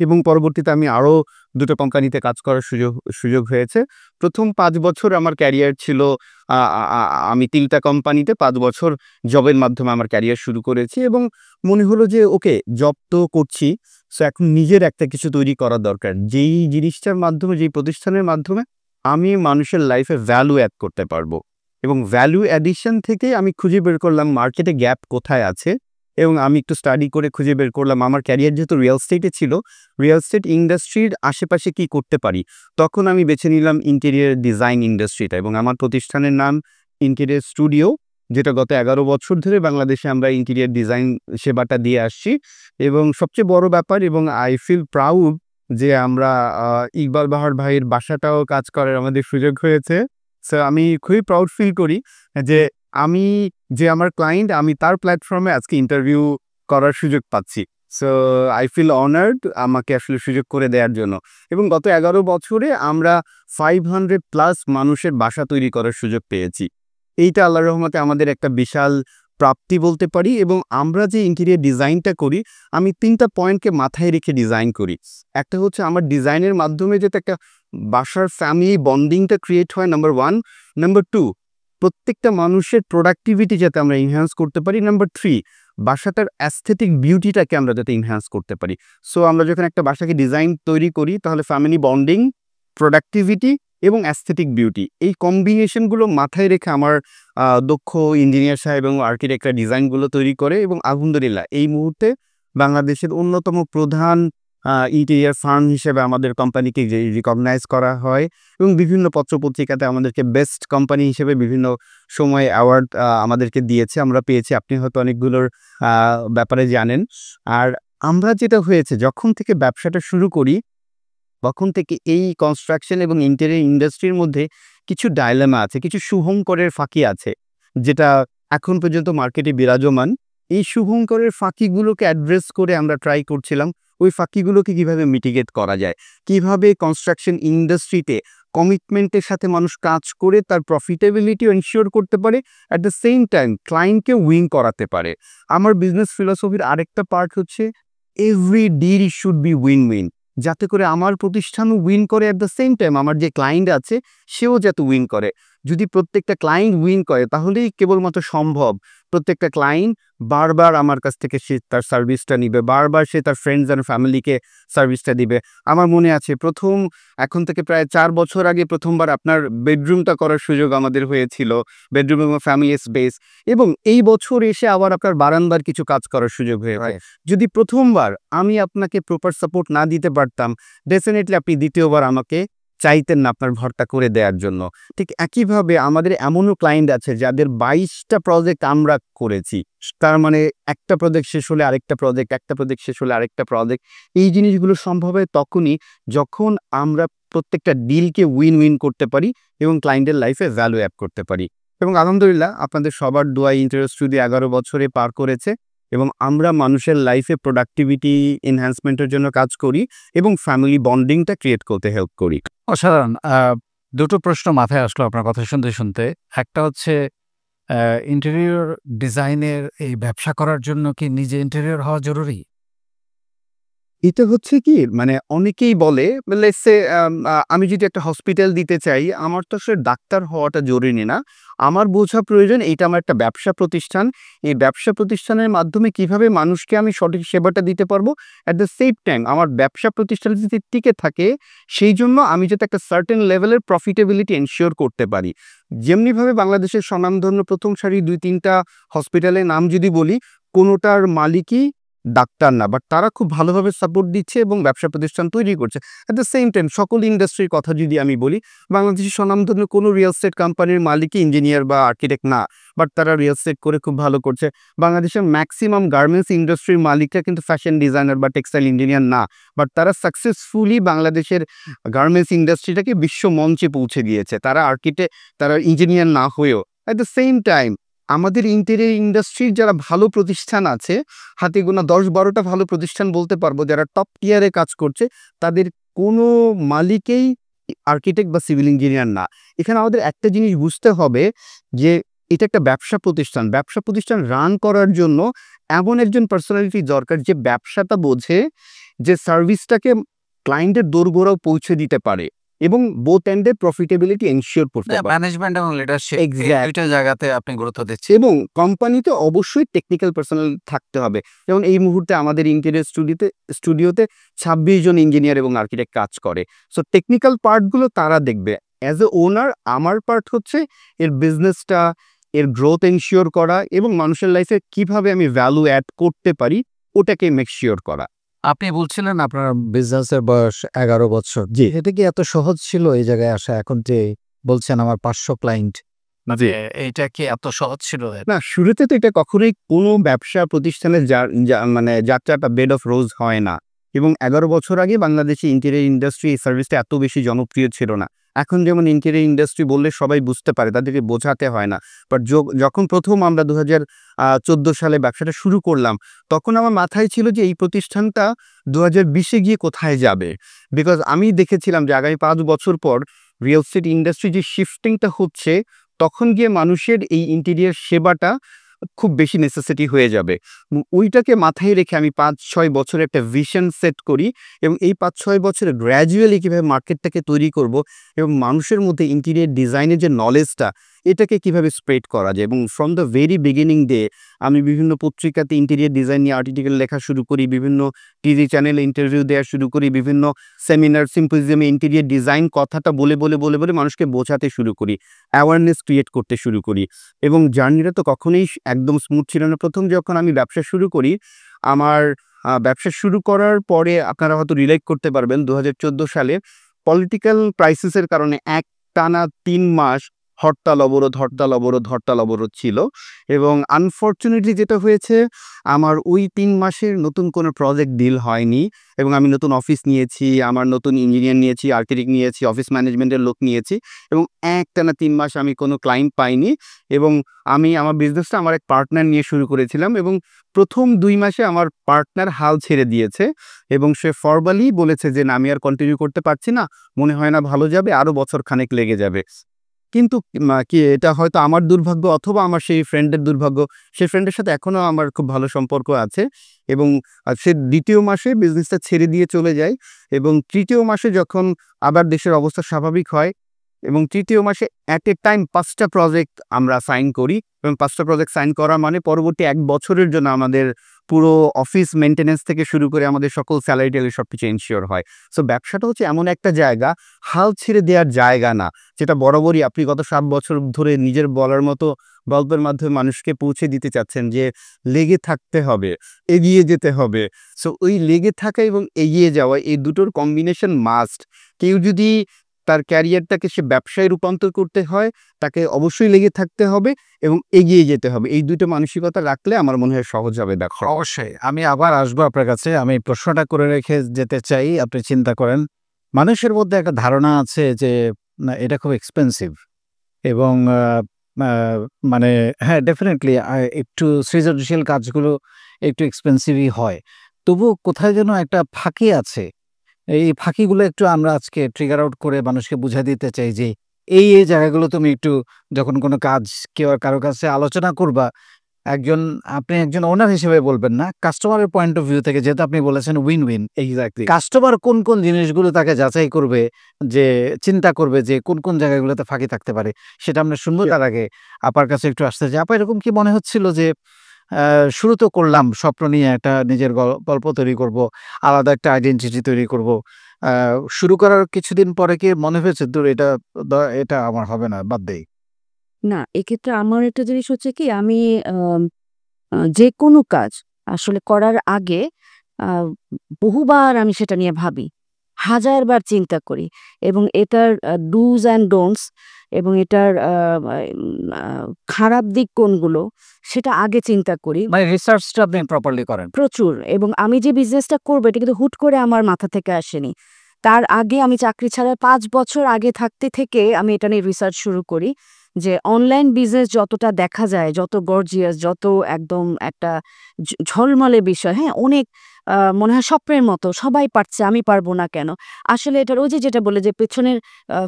এবং পরবর্তীতে আমি আরও 2টো কোম্পানিতে কাজ করার সুযোগ হয়েছে। প্রথম 5 বছর আমার ক্যারিয়ার ছিল, আমি 3টা কোম্পানিতে 5 বছর জবের মাধ্যমে আমার ক্যারিয়ার শুরু করেছি এবং মনে হলো যে ওকে, জব তো করছি, সো এখন নিজের একটা কিছু তৈরি করা দরকার, যেই জিনিসটার মাধ্যমে, যেই প্রতিষ্ঠানের মাধ্যমে আমি মানুষের লাইফে ভ্যালু অ্যাড করতে পারবো। এবং ভ্যালু অ্যাডিশন থেকে আমি খুঁজে বের করলাম মার্কেটে গ্যাপ কোথায় আছে এবং আমি একটু স্টাডি করে খুঁজে বের করলাম আমার ক্যারিয়ার যেহেতু রিয়েল এস্টেটে ছিল, রিয়েল এস্টেট ইন্ডাস্ট্রির আশেপাশে কি করতে পারি। তখন আমি বেছে নিলাম ইন্টেরিয়র ডিজাইন ইন্ডাস্ট্রিটা এবং আমার প্রতিষ্ঠানের নাম ইন্টেরিয়র স্টুডিও, যেটা গত 11 বছর ধরে বাংলাদেশে আমরা ইন্টেরিয়র ডিজাইন সেবাটা দিয়ে আসছি। এবং সবচেয়ে বড় ব্যাপার, এবং আই ফিল প্রাউড যে আমরা ইকবাল বাহার ভাইয়ের বাসাটাও কাজ করার আমাদের সুযোগ হয়েছে। সো আমি খুবই প্রাউড ফিল করি যে আমি যে আমার ক্লায়েন্ট, আমি তার প্ল্যাটফর্মে আজকে ইন্টারভিউ করার সুযোগ পাচ্ছি। সো আই ফিল অনার্ড আমাকে আসলে সুযোগ করে দেওয়ার জন্য। এবং গত 11 বছরে আমরা 500+ মানুষের বাসা তৈরি করার সুযোগ পেয়েছি। এইটা আল্লাহর রহমতে আমাদের একটা বিশাল প্রাপ্তি বলতে পারি। এবং আমরা যে ইন্টেরিয়র ডিজাইনটা করি, আমি 3টা পয়েন্টকে মাথায় রেখে ডিজাইন করি। একটা হচ্ছে আমার ডিজাইনের মাধ্যমে যাতে একটা বাসার ফ্যামিলি বন্ডিংটা ক্রিয়েট হয়, নাম্বার 1। নাম্বার 2, প্রত্যেকটা মানুষের প্রোডাক্টিভিটি যাতে আমরা ইনহ্যান্স করতে পারি। নাম্বার 3, বাসাটার অ্যাস্থেটিক বিউটিটাকে আমরা যাতে ইনহ্যান্স করতে পারি। সো আমরা যখন একটা বাসাকে ডিজাইন তৈরি করি, তাহলে ফ্যামিলি বন্ডিং, প্রোডাক্টিভিটি এবং অ্যাস্থেটিক বিউটি, এই কম্বিনেশনগুলো মাথায় রেখে আমার দক্ষ ইঞ্জিনিয়ার সাহেব এবং আর্কিটেক্টরা ডিজাইনগুলো তৈরি করে। এবং আলহামদুলিল্লাহ এই মুহূর্তে বাংলাদেশের অন্যতম প্রধান ইন্টেরিয়ার ফার্ম হিসেবে আমাদের কোম্পানিকে রিকগনাইজ করা হয় এবং বিভিন্ন পত্রপত্রিকাতে আমাদেরকে বেস্ট কোম্পানি হিসেবে বিভিন্ন সময় অ্যাওয়ার্ড আমাদেরকে দিয়েছে, আমরা পেয়েছি। আপনি হয়তো অনেকগুলোর ব্যাপারে জানেন। আর আমরা যেটা হয়েছে, যখন থেকে ব্যবসাটা শুরু করি তখন থেকে এই কনস্ট্রাকশন এবং ইন্টেরিয়র ইন্ডাস্ট্রির মধ্যে কিছু ডাইলেমা আছে, কিছু শুভঙ্করের ফাঁকি আছে, যেটা এখন পর্যন্ত মার্কেটে বিরাজমান। এই শুভঙ্করের ফাঁকিগুলোকে অ্যাড্রেস করে আমরা ট্রাই করছিলাম ওই ফাঁকিগুলোকে কিভাবে মিটিগেট করা যায়, কিভাবে কনস্ট্রাকশন ইন্ডাস্ট্রিতে কমিটমেন্টের সাথে মানুষ কাজ করে তার প্রফিটেবিলিটি এনশিওর করতে পারে, অ্যাট দ্য সেম টাইম ক্লায়েন্টকে উইন করাতে পারে। আমার বিজনেস ফিলসফির আরেকটা পার্ট হচ্ছে every deal should be win win, যাতে করে আমার প্রতিষ্ঠানও উইন করে, অ্যাট দ্য সেম টাইম আমার যে ক্লায়েন্ট আছে সেও যাতে উইন করে। যদি প্রত্যেকটা ক্লায়েন্ট উইন করে তাহলেই কেবলমাত্র সম্ভব প্রত্যেকটা ক্লায়েন্ট বারবার আমার কাছ থেকে সে তার সার্ভিসটা নিবে, বারবার সে তার ফ্রেন্ডস অ্যান্ড ফ্যামিলিকে সার্ভিসটা দিবে। আমার মনে আছে এখন থেকে প্রায় 4 বছর আগে প্রথমবার আপনার বেডরুমটা করার সুযোগ আমাদের হয়েছিল, বেডরুম এবং ফ্যামিলি স্পেস। এবং এই বছর এসে আবার আপনার বারান্দার কিছু কাজ করার সুযোগ হয়েছে। যদি প্রথমবার আমি আপনাকে প্রপার সাপোর্ট না দিতে পারতাম, ডেফিনেটলি আপনি দ্বিতীয়বার আমাকে চাইতেন না আপনার ঘরটা করে দেওয়ার জন্য। ঠিক একইভাবে আমাদের এমনও ক্লায়েন্ট আছে যাদের 22টা প্রজেক্ট আমরা করেছি। তার মানে একটা প্রজেক্ট শেষ হলে আরেকটা প্রজেক্ট, একটা প্রজেক্ট শেষ হলে আরেকটা প্রজেক্ট। এই জিনিসগুলো সম্ভব হয় তখনই যখন আমরা প্রত্যেকটা ডিলকে উইন উইন করতে পারি এবং ক্লায়েন্টের লাইফে ভ্যালু অ্যাড করতে পারি। এবং আলহামদুলিল্লাহ আপনাদের সবার দোয়ায় ইন্টেরিয়র স্টুডিও 11 বছরে পার করেছে এবং আমরা মানুষের লাইফে প্রোডাক্টিভিটি এনহ্যান্সমেন্টের জন্য কাজ করি এবং ফ্যামিলি বন্ডিংটা ক্রিয়েট করতে হেল্প করি। অসাধারণ। দুটো প্রশ্ন মাথায় আসলো আপনার কথা শুনতে শুনতে। একটা হচ্ছে ইন্টেরিয়র ডিজাইনের এই ব্যবসা করার জন্য কি নিজে ইন্টেরিয়র হওয়া জরুরি? এটা হচ্ছে কি, মানে অনেকেই বলে লেটস সে আমি যদি একটা হসপিটাল দিতে চাই, আমার তো আসলে ডাক্তার হওয়াটা জরুরি না। আমার বোঝা প্রয়োজন এইটা আমার একটা ব্যবসা প্রতিষ্ঠান। এই ব্যবসা প্রতিষ্ঠানের মাধ্যমে কিভাবে মানুষকে আমি সঠিক সেবাটা দিতে পারবো, অ্যাট দ্য সেম টাইম আমার ব্যবসা প্রতিষ্ঠান যদি টিকে থাকে সেই জন্য আমি যাতে একটা সার্টেন লেভেলের প্রফিটেবিলিটি এনশিওর করতে পারি। যেমনিভাবে বাংলাদেশের স্বনামধন্য প্রথম সারি 2-3টা হসপিটালের নাম যদি বলি, কোনোটার মালিকই ডাক্তার না, বাট তারা খুব ভালোভাবে সাপোর্ট দিচ্ছে এবং ব্যবসা প্রতিষ্ঠান তৈরি করছে। অ্যাট দ্য সেম টাইম সকল ইন্ডাস্ট্রির কথা যদি আমি বলি, বাংলাদেশের স্বনামধন্য কোনো রিয়েল এস্টেট কোম্পানির মালিকই ইঞ্জিনিয়ার বা আর্কিটেক্ট না, বাট তারা রিয়েল এস্টেট করে খুব ভালো করছে। বাংলাদেশের ম্যাক্সিমাম গার্মেন্টস ইন্ডাস্ট্রির মালিকরা কিন্তু ফ্যাশন ডিজাইনার বা টেক্সটাইল ইঞ্জিনিয়ার না, বাট তারা সাকসেসফুলি বাংলাদেশের গার্মেন্টস ইন্ডাস্ট্রিটাকে বিশ্ব মঞ্চে পৌঁছে দিয়েছে, তারা তারা ইঞ্জিনিয়ার না হয়েও। অ্যাট দ্য সেম টাইম আমাদের ইন্টেরিয়র ইন্ডাস্ট্রির যারা ভালো প্রতিষ্ঠান আছে, হাতে গোনা 10-12টা ভালো প্রতিষ্ঠান বলতে পারবো যারা টপ টিয়ারে কাজ করছে, তাদের কোনো মালিকেই আর্কিটেক্ট বা সিভিল ইঞ্জিনিয়ার না। এখানে আমাদের একটা জিনিস বুঝতে হবে যে এটা একটা ব্যবসা প্রতিষ্ঠান। ব্যবসা প্রতিষ্ঠান রান করার জন্য এমন একজন পার্সোনালিটি দরকার যে ব্যবসাটা বোঝে, যে সার্ভিসটাকে ক্লায়েন্টের দোরগোড়াও পৌঁছে দিতে পারে এবং বোথ এন্ডে প্রফিটেবিলিটি এনশিওর করতে পারে। ম্যানেজমেন্ট এবং লিডারশিপ এই দুইটা জায়গাতে আপনি গুরুত্ব দিচ্ছেন। এবং কোম্পানিতে অবশ্যই টেকনিক্যাল পার্সোনাল থাকতে হবে। যেমন এই মুহূর্তে আমাদের ইন্টেরিয়র স্টুডিওতে 26 জন ইঞ্জিনিয়ার এবং আর্কিটেক্ট কাজ করে। সো টেকনিক্যাল পার্টগুলো তারা দেখবে। অ্যাজ এ ওনার আমার পার্ট হচ্ছে এর বিজনেসটা, এর গ্রোথ এনশিওর করা এবং মানুষের লাইফে কিভাবে আমি ভ্যালু অ্যাড করতে পারি ওটাকে মেক শিওর করা। আপনি বলছিলেন আপনার বিজনেসের বয়স 11 বছর। জি। এটা কি এত সহজ ছিল এই জায়গায় আসা? এখন যে বলছেন আমার 500 ক্লায়েন্ট, জি। এইটা কি এত সহজ ছিল? না, শুরুতে তো এটা কখনোই কোনো ব্যবসা প্রতিষ্ঠানের মানে যাত্রাটা বেড অফ রোজ হয় না। এবং 11 বছর আগে বাংলাদেশে ইন্টেরিয়র ইন্ডাস্ট্রি এই সার্ভিসটা এত বেশি জনপ্রিয় ছিল না। এখন যেমন ইন্টেরিয়র ইন্ডাস্ট্রি বললে সবাই বুঝতে পারে, তাদেরকে বোঝাতে হয় না। বাট যখন প্রথম আমরা 2014 সালে ব্যবসাটা শুরু করলাম, তখন আমার মাথায় ছিল যে এই প্রতিষ্ঠানটা 2020-এ গিয়ে কোথায় যাবে। বিকজ আমি দেখেছিলাম যে আগামী 5 বছর পর রিয়েল এস্টেট ইন্ডাস্ট্রি যে শিফটিংটা হচ্ছে, তখন গিয়ে মানুষের এই ইন্টেরিয়র সেবাটা খুব বেশি নেসেসিটি হয়ে যাবে। ওইটাকে মাথায় রেখে আমি 5-6 বছরের একটা ভিশন সেট করি এবং এই 5-6 বছরে গ্র্যাজুয়ালি কীভাবে মার্কেটটাকে তৈরি করব এবং মানুষের মধ্যে ইন্টেরিয়র ডিজাইনের যে নলেজটা, এটাকে কিভাবে স্প্রেড করা যায়। এবং from the very beginning day আমি বিভিন্ন পত্রিকাতে ইন্টেরিয়র ডিজাইন নিয়ে আর্টিকেল লেখা শুরু করি, বিভিন্ন টিভি চ্যানেলে ইন্টারভিউ দেওয়া শুরু করি, বিভিন্ন সেমিনার সিম্পোজিয়ামে ইন্টেরিয়র ডিজাইন কথাটা বলে মানুষকে বোঝাতে শুরু করি, অ্যাওয়ারনেস ক্রিয়েট করতে শুরু করি। এবং জার্নিটা তো কখনোই একদম স্মুথ ছিল না। প্রথম যখন আমি ব্যবসা শুরু করি, আমার ব্যবসা শুরু করার পরে আপনারা হয়তো রিলেট করতে পারবেন, 2014 সালে পলিটিক্যাল ক্রাইসিসের কারণে একটানা 3 মাস হরতাল অবরোধ ছিল। এবং আনফরচুনেটলি যেটা হয়েছে, আমার ওই 3 মাসের নতুন কোনো প্রজেক্ট ডিল হয়নি এবং আমি নতুন অফিস নিয়েছি, আমার নতুন ইঞ্জিনিয়ার নিয়েছি, আর্কিটেক্ট নিয়েছি, অফিস ম্যানেজমেন্টের লোক নিয়েছি এবং একটানা 3 মাস আমি কোনো ক্লায়েন্ট পাইনি। এবং আমি আমার বিজনেসটা আমার এক পার্টনার নিয়ে শুরু করেছিলাম এবং প্রথম 2 মাসে আমার পার্টনার হাল ছেড়ে দিয়েছে এবং সে ফরমালি বলেছে যে, না, আমি আর কন্টিনিউ করতে পারছি না, মনে হয় না ভালো যাবে, আরও বছর খানেক লেগে যাবে। কিন্তু কি এটা হয়তো আমার দুর্ভাগ্য অথবা আমার সেই ফ্রেন্ডের দুর্ভাগ্য। সেই ফ্রেন্ডের সাথে এখনও আমার খুব ভালো সম্পর্ক আছে এবং সে 2য় মাসে বিজনেসটা ছেড়ে দিয়ে চলে যায় এবং 3য় মাসে যখন আবার দেশের অবস্থা স্বাভাবিক হয় এবং 3য় মাসে অ্যাট এ টাইম 5টা প্রজেক্ট আমরা সাইন করি এবং 5টা প্রজেক্ট সাইন করা মানে পরবর্তী 1 বছরের জন্য আমাদের পুরো অফিস মেইনটেন্যান্স থেকে শুরু করে আমাদের সকল স্যালারি ট্যালারি সবকিছু এনশিওর হয়। সো ব্যবসাটা হচ্ছে এমন একটা জায়গা, হাল ছেড়ে দেওয়ার জায়গা না, যেটা বরাবরই আপনি গত 7 বছর ধরে নিজের বলার মতো গল্পের মাধ্যমে মানুষকে পৌঁছে দিতে চাচ্ছেন যে লেগে থাকতে হবে, এগিয়ে যেতে হবে। সো ওই লেগে থাকা এবং এগিয়ে যাওয়া, এই দুটোর কম্বিনেশন মাস্ট। কেউ যদি তার ক্যারিয়ারটাকে সে ব্যবসায় রূপান্তর করতে হয়, তাকে অবশ্যই লেগে থাকতে হবে এবং এগিয়ে যেতে হবে। এই দুটো মানসিকতা রাখলে আমার মনে হয় সহজ হবে ব্যবসা। অবশ্যই আমি আবার আসবো আপনার কাছে। আমি প্রশ্নটা করে রেখে যেতে চাই, আপনি চিন্তা করেন। মানুষের মধ্যে একটা ধারণা আছে যে না, এটা খুব এক্সপেন্সিভ এবং মানে হ্যাঁ, ডেফিনেটলি একটু সৃজনশীল কাজগুলো একটু এক্সপেন্সিভই হয়। তবুও কোথায় যেন একটা ফাঁকি আছে। এই ফাঁকিগুলো একটু আমরা আজকে ট্রিগার আউট করে মানুষকে বুঝিয়ে দিতে চাই যে এই জায়গাগুলো তুমি একটু যখন কোনো কাজ কারো কাছে আলোচনা করবা, আপনি একজন ওনার হিসেবে বলবেন না, কাস্টমারের পয়েন্ট অফ ভিউ থেকে, যেহেতু আপনি বলেছেন উইন উইন। এক্স্যাক্টলি। কাস্টমার কোন জিনিসগুলো তাকে যাচাই করবে, যে চিন্তা করবে যে কোন জায়গাগুলোতে ফাঁকি থাকতে পারে, সেটা আমরা শুনবো। তার আগে আপার কাছে একটু আসতে চাই। আপা, এরকম কি মনে হচ্ছিল যে শুরু তো করলাম স্বপ্ন নিয়ে, একটা নিজের গল্প তৈরি করব, আলাদা একটা আইডেন্টিটি তৈরি করব, শুরু করার কিছুদিন পরে কি মনে হয়েছে দূর এটা আমার হবে না, বাদ দেই? না, এক্ষেত্রে আমার একটা জিনিস হচ্ছে কি, আমি যে কোনো কাজ আসলে করার আগে বহুবার আমি সেটা নিয়ে ভাবি, হাজারবার চিন্তা করি এবং এটার ডুজ অ্যান্ড ডোন্টস এবং এটার খারাপ দিক কোনগুলো সেটা আগে চিন্তা করি মানে রিসার্চটা আপনি প্রপারলি করেন? প্রচুর। এবং আমি যে বিজনেসটা করবো এটা কিন্তু হুট করে আমার মাথা থেকে আসেনি। তার আগে আমি চাকরি ছাড়ার 5 বছর আগে থাকতে থেকে আমি এটা নিয়ে রিসার্চ শুরু করি যে অনলাইন বিজনেস যতটা দেখা যায়, যত গর্জিয়াস, যত একদম একটা ঝলমলে বিষয়, হ্যাঁ, অনেক মনে হয় স্বপ্নের মতো, সবাই পারছে, আমি পারবো না কেন? আসলে এটার ওই যে যেটা বলে যে পেছনের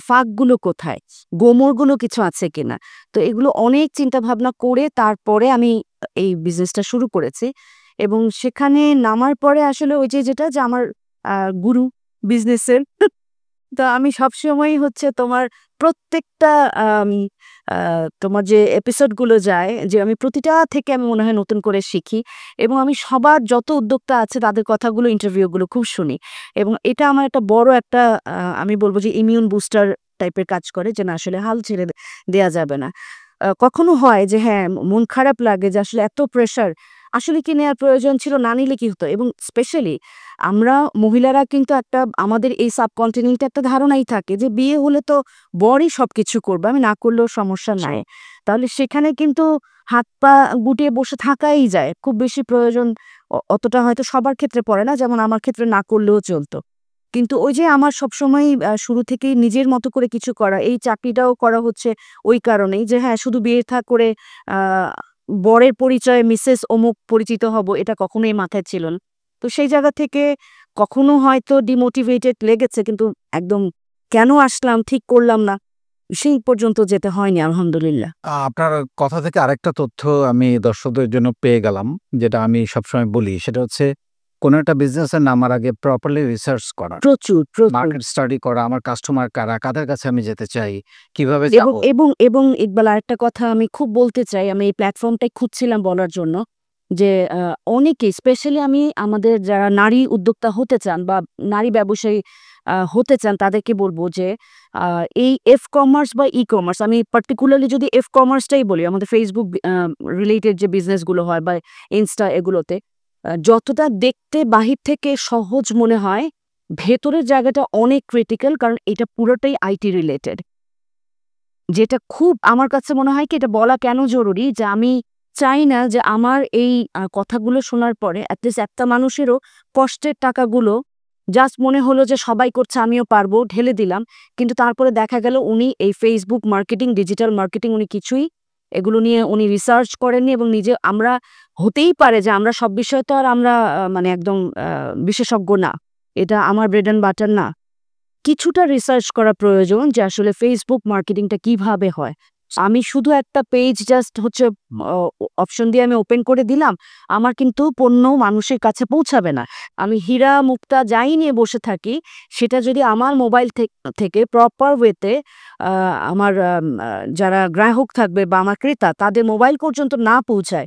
ফাঁকগুলো কোথায়, গোমরগুলো কিছু আছে কিনা। তো এগুলো অনেক চিন্তা ভাবনা করে তারপরে আমি এই বিজনেসটা শুরু করেছি এবং সেখানে নামার পরে আসলে ওই যে যেটা যে আমার গুরু বিজনেসের তো আমি সবসময়ই হচ্ছে তোমার প্রত্যেকটা তোমার যে এপিসোডগুলো যায়, যে আমি প্রতিটা থেকে আমি মনে হয় নতুন করে শিখি এবং আমি সবার যত উদ্যোক্তা আছে তাদের কথাগুলো, ইন্টারভিউগুলো খুব শুনি এবং এটা আমার একটা বড় একটা আমি বলবো যে ইমিউন বুস্টার টাইপের কাজ করে, যে না, আসলে হাল ছেড়ে দেয়া যাবে না। কখনো হয় যে হ্যাঁ, মন খারাপ লাগে যে আসলে এত প্রেশার, আসলে কি নেয়ার প্রয়োজন ছিল? না নিলে কি হতো? এবং স্পেশালি আমরা মহিলারা কিন্তু একটা আমাদের এই সাবকন্টিনেন্টে একটা ধারণাই থাকে যে বিয়ে হলে তো বরই সবকিছু করবে, আমি না করলেও সমস্যা নাই। তাহলে সেখানে কিন্তু হাত পা গুটিয়ে বসে থাকাই যায়। খুব বেশি প্রয়োজন অতটা হয়তো সবার ক্ষেত্রে পড়ে না, যেমন আমার ক্ষেত্রে না করলেও চলতো। কিন্তু ওই যে আমার সবসময়ই শুরু থেকেই নিজের মতো করে কিছু করা, এই চাকরিটাও করা হচ্ছে ওই কারণেই যে হ্যাঁ, শুধু বিয়ে থা করে আ বরের পরিচয়ে মিসেস অমুক পরিচিত হব, এটা কখনোই মাথায় ছিল না। তো সেই জায়গা থেকে কখনো হয়তো ডিমোটিভেটেড লেগেছে, কিন্তু একদম কেন আসলাম ঠিক করলাম না, সেই পর্যন্ত যেতে হয়নি আলহামদুলিল্লাহ। আপনার কথা থেকে আরেকটা তথ্য আমি দর্শকদের জন্য পেয়ে গেলাম, যেটা আমি সবসময় বলি। সেটা হচ্ছে কোনো একটা বিজনেসে নামার আগে প্রপারলি রিসার্চ করা, প্রচুর, প্রচুর। মার্কেট স্টাডি করা, আমার কাস্টমার কারা, কাদের কাছে আমি যেতে চাই, কিভাবে এবং যাবো। এবং এবং ইকবাল, আরেকটা কথা আমি খুব বলতে চাই, আমি এই প্ল্যাটফর্মটাই খুঁজছিলাম বলার জন্য যে অনেকেই স্পেশালি আমি আমাদের যারা নারী উদ্যোক্তা হতে চান বা নারী ব্যবসায়ী হতে চান তাদেরকে বলবো যে এই এফ কমার্স বা ই কমার্স, আমি পার্টিকুলারলি যদি এফ কমার্সটাই বলি, আমাদের ফেসবুক রিলেটেড যে বিজনেসগুলো হয় বা ইনস্টা, এগুলোতে যতটা দেখতে বাহির থেকে সহজ মনে হয়, ভেতরের জায়গাটা অনেক ক্রিটিক্যাল, কারণ এটা পুরোটাই আইটি রিলেটেড। যেটা খুব আমার কাছে মনে হয় কি, এটা বলা কেন জরুরি যে আমি চাই না যে আমার এই কথাগুলো শোনার পরে অ্যাটলিস্ট একটা মানুষেরও কষ্টের টাকাগুলো জাস্ট মনে হলো যে সবাই করছে আমিও পারবো, ঢেলে দিলাম। কিন্তু তারপরে দেখা গেল উনি এই ফেসবুক মার্কেটিং, ডিজিটাল মার্কেটিং উনি কিছুই এগুলো নিয়ে উনি রিসার্চ করেননি, এবং নিজে আমরা হতেই পারে যে আমরা সব বিষয়ে তো আর আমরা মানে একদম বিশেষজ্ঞ না, এটা আমার ব্রেড অ্যান্ড বাটার না। কিছুটা রিসার্চ করা প্রয়োজন যে আসলে ফেসবুক মার্কেটিংটা কিভাবে হয়। আমি শুধু একটা পেজ জাস্ট হচ্ছে অপশন দিয়ে আমি ওপেন করে দিলাম, আমার কিন্তু পণ্য মানুষের কাছে পৌঁছাবে না। আমি হীরা মুক্তা যাই নিয়ে বসে থাকি, সেটা যদি আমার মোবাইল থেকে প্রপার ওয়েতে আমার যারা গ্রাহক থাকবে বা আমার ক্রেতা তাদের মোবাইল পর্যন্ত না পৌঁছায়,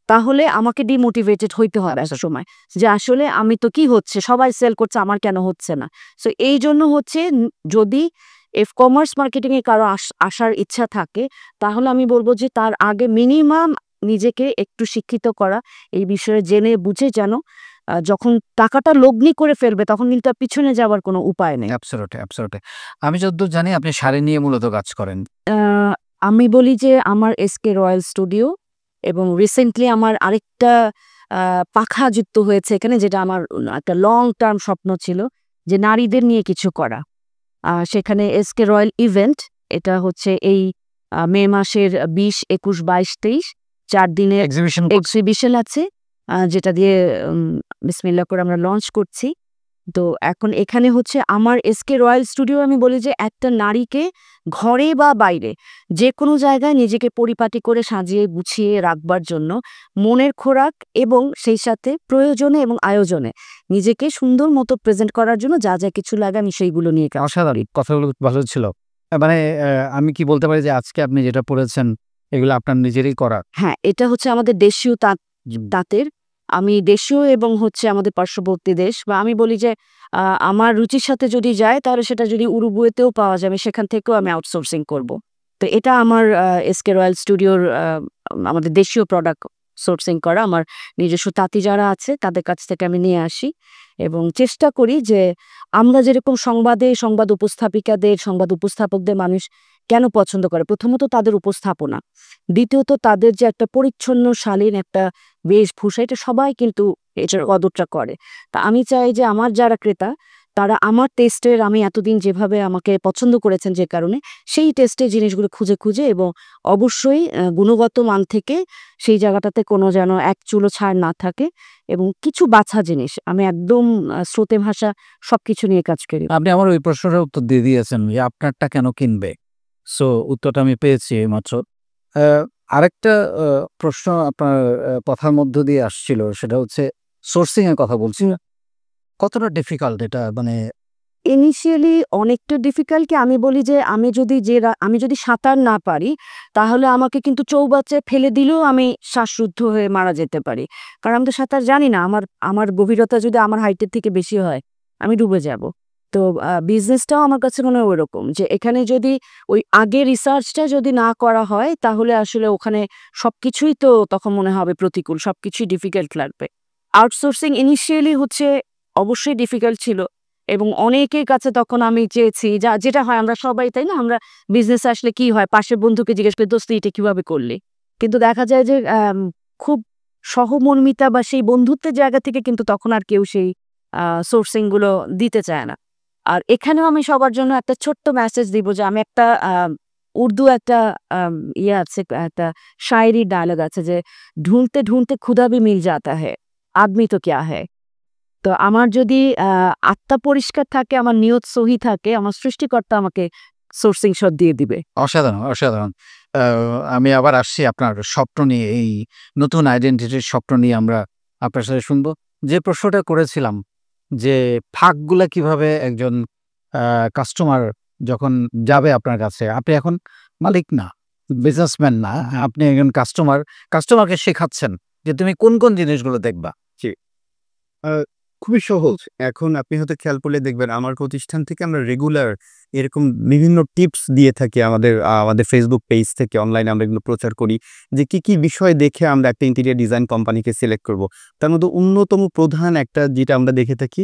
তাহলে আমাকে ডিমোটিভেটেড হইতে হয় এক সময় যে আসলে আমি তো কি হচ্ছে, সবাই সেল করছে, আমার কেন হচ্ছে না। সো এই জন্য হচ্ছে যদি এফ কমার্স মার্কেটিং এ কারো আসার ইচ্ছা থাকে, তাহলে আমি বলবো যে তার আগে মিনিমাম নিজেকে একটু শিক্ষিত করা, এই বিষয়ে জেনে বুঝে, যেন যখন টাকাটা লগ্নি করে ফেলবে তখন কিন্তু আর পিছনে যাওয়ার কোনো উপায় নেই। Absolutely, absolutely. আমি যতদূর জানি আপনি শাড়ি নিয়ে মূলত কাজ করেন। আমি বলি যে আমার এসকে রয়্যাল স্টুডিও, এবং রিসেন্টলি আমার আরেকটা পাখা যুক্ত হয়েছে এখানে, যেটা আমার একটা লং টার্ম স্বপ্ন ছিল যে নারীদের নিয়ে কিছু করা। সেখানে এসকে রয়্যাল ইভেন্ট, এটা হচ্ছে এই মে মাসের ২০, ২১, ২২, ২৩ 4 দিনের এক্সিবিশন আছে, যেটা দিয়ে বিসমিল্লাহ করে আমরা লঞ্চ করছি। তো এখন এখানে হচ্ছে আমার এসকে রয়্যাল স্টুডিও, আমি বলি যে একটা নারীকে ঘরে বা বাইরে যে কোনো জায়গায় নিজেকে পরিপাটি করে সাজিয়ে গুছিয়ে রাখবার জন্য মনের খোরাক, এবং সেই সাথে প্রয়োজনে এবং আয়োজনে নিজেকে সুন্দর মতো প্রেজেন্ট করার জন্য যা যা কিছু লাগে আমি সেইগুলো নিয়ে কাজ। অসাধারণ কথাগুলো ভালো ছিল। মানে আমি কি বলতে পারি যে আজকে আপনি যেটা পড়েছেন এগুলো আপনার নিজেরই করা? হ্যাঁ, এটা হচ্ছে আমাদের দেশীয় তাঁতের। আমি দেশীয় এবং হচ্ছে আমাদের পার্শ্ববর্তী দেশ, বা আমি বলি যে আমার রুচির সাথে যদি যায় তাহলে সেটা যদি উরুগুয়েতেও পাওয়া যাবে, সেখান থেকেও আমি আউটসোর্সিং করব। তো এটা আমার এসকে রয়্যাল স্টুডিওর আমাদের দেশীয় প্রোডাক্ট সোর্সিং করা। আমার নিজস্ব তাঁতি যারা আছে তাদের কাছ থেকে আমি নিয়ে আসি, এবং চেষ্টা করি যে আমরা যেরকম সংবাদ উপস্থাপিকাদের, সংবাদ উপস্থাপকদের মানুষ কেন পছন্দ করে, প্রথমত তাদের উপস্থাপনা, দ্বিতীয়ত তাদের যে একটা পরিচ্ছন্ন শালীন একটা বেশভূষা, এটা সবাই কিন্তু এটার কদরটা করে। তা আমি চাই যে আমার যারা ক্রেতা তারা আমার টেস্টের, আমি এতদিন যেভাবে আমাকে পছন্দ করেছেন যে কারণে, সেই টেস্টের জিনিসগুলো খুঁজে খুঁজে, এবং অবশ্যই গুণগত মান থেকে সেই জায়গাটাতে কোনো যেন এক চুলো ছাড় না থাকে, এবং কিছু বাছা জিনিস আমি একদম স্রোতে ভাষা সবকিছু নিয়ে কাজ করি। আপনি আমার ওই প্রশ্নটার উত্তর দিয়ে দিয়েছেন যে আপনারটা কেন কিনবে। সো উত্তরটা আমি পেয়েছি এইমাত্র। আরেকটা প্রশ্ন আপনার কথার মধ্য দিয়ে আসছিল, সেটা হচ্ছে সোর্সিং এর কথা বলছি। কতটা ডিফিকাল্ট এটা? মানে ইনিশিয়ালি অনেকটা ডিফিকাল্ট, কি আমি বলি যে আমি যদি সাঁতার না পারি, তাহলে আমাকে কিন্তু চৌবাচ্চে ফেলে দিলেও আমি শ্বাসরুদ্ধ হয়ে মারা যেতে পারি, কারণ আমি তো সাঁতার জানি না। আমার গভীরতা যদি আমার হাইটের থেকে বেশি হয়, আমি ডুবে যাব। তো বিজনেসটাও আমার কাছে মনে হয় ওরকম যে এখানে যদি ওই আগে রিসার্চটা যদি না করা হয় তাহলে আসলে ওখানে সবকিছুই তো তখন মনে হবে প্রতিকূল, সবকিছুই ডিফিকাল্ট লাগবে। আউটসোর্সিং ইনিশিয়ালি হচ্ছে অবশ্যই ডিফিকাল্ট ছিল এবং অনেকের কাছে তখন আমি চেয়েছি যেটা হয় আমরা সবাই, তাই না? আমরা বিজনেস আসলে কি হয়, পাশের বন্ধুকে জিজ্ঞেস করি, দোস্ত এটা কিভাবে করলি? কিন্তু দেখা যায় যে খুব সহমর্মিতা বা সেই বন্ধুত্বের জায়গা থেকে কিন্তু তখন আর কেউ সেই সোর্সিং গুলো দিতে চায় না। আর এখানেও আমি সবার জন্য একটা ছোট্ট মেসেজ দিব যে আমি একটা উর্দু একটা ইয়ে আছে, একটা শায়রি ডায়লগ আছে যে ঢুঁড়তে ঢুঁড়তে ক্ষুধা ভি মিল জাতা হ্যায়, আদমি তো ক্যা হ্যায়। তো আমার যদি আত্মা পরিষ্কার থাকে, আমার নিয়ত সহি থাকে, আমার সৃষ্টিকর্তা আমাকে সোর্সিং সব দিয়ে দিবে। অসাধারণ, অসাধারণ। আমি আবার আসছি আপনার স্বপ্ন নিয়ে, এই নতুন আইডেন্টিটির স্বপ্ন নিয়ে আমরা আপনার সাথে শুনবো। যে প্রশ্নটা করেছিলাম যে ফাঁকগুলা কিভাবে একজন কাস্টমার যখন যাবে আপনার কাছে, আপনি এখন মালিক না, বিজনেসম্যান না, আপনি একজন কাস্টমারকে শেখাচ্ছেন যে তুমি কোন কোন জিনিসগুলো দেখবা। খুবই সহজ। এখন আপনি হয়তো খেয়াল করলে দেখবেন আমার প্রতিষ্ঠান থেকে আমরা রেগুলার এরকম বিভিন্ন টিপস দিয়ে থাকি আমাদের ফেসবুক পেজ থেকে, অনলাইনে আমরা এগুলো প্রচার করি যে কি বিষয় দেখে আমরা একটা ইন্টেরিয়র ডিজাইন কোম্পানিকে সিলেক্ট করব। তার মধ্যে অন্যতম প্রধান একটা যেটা আমরা দেখে থাকি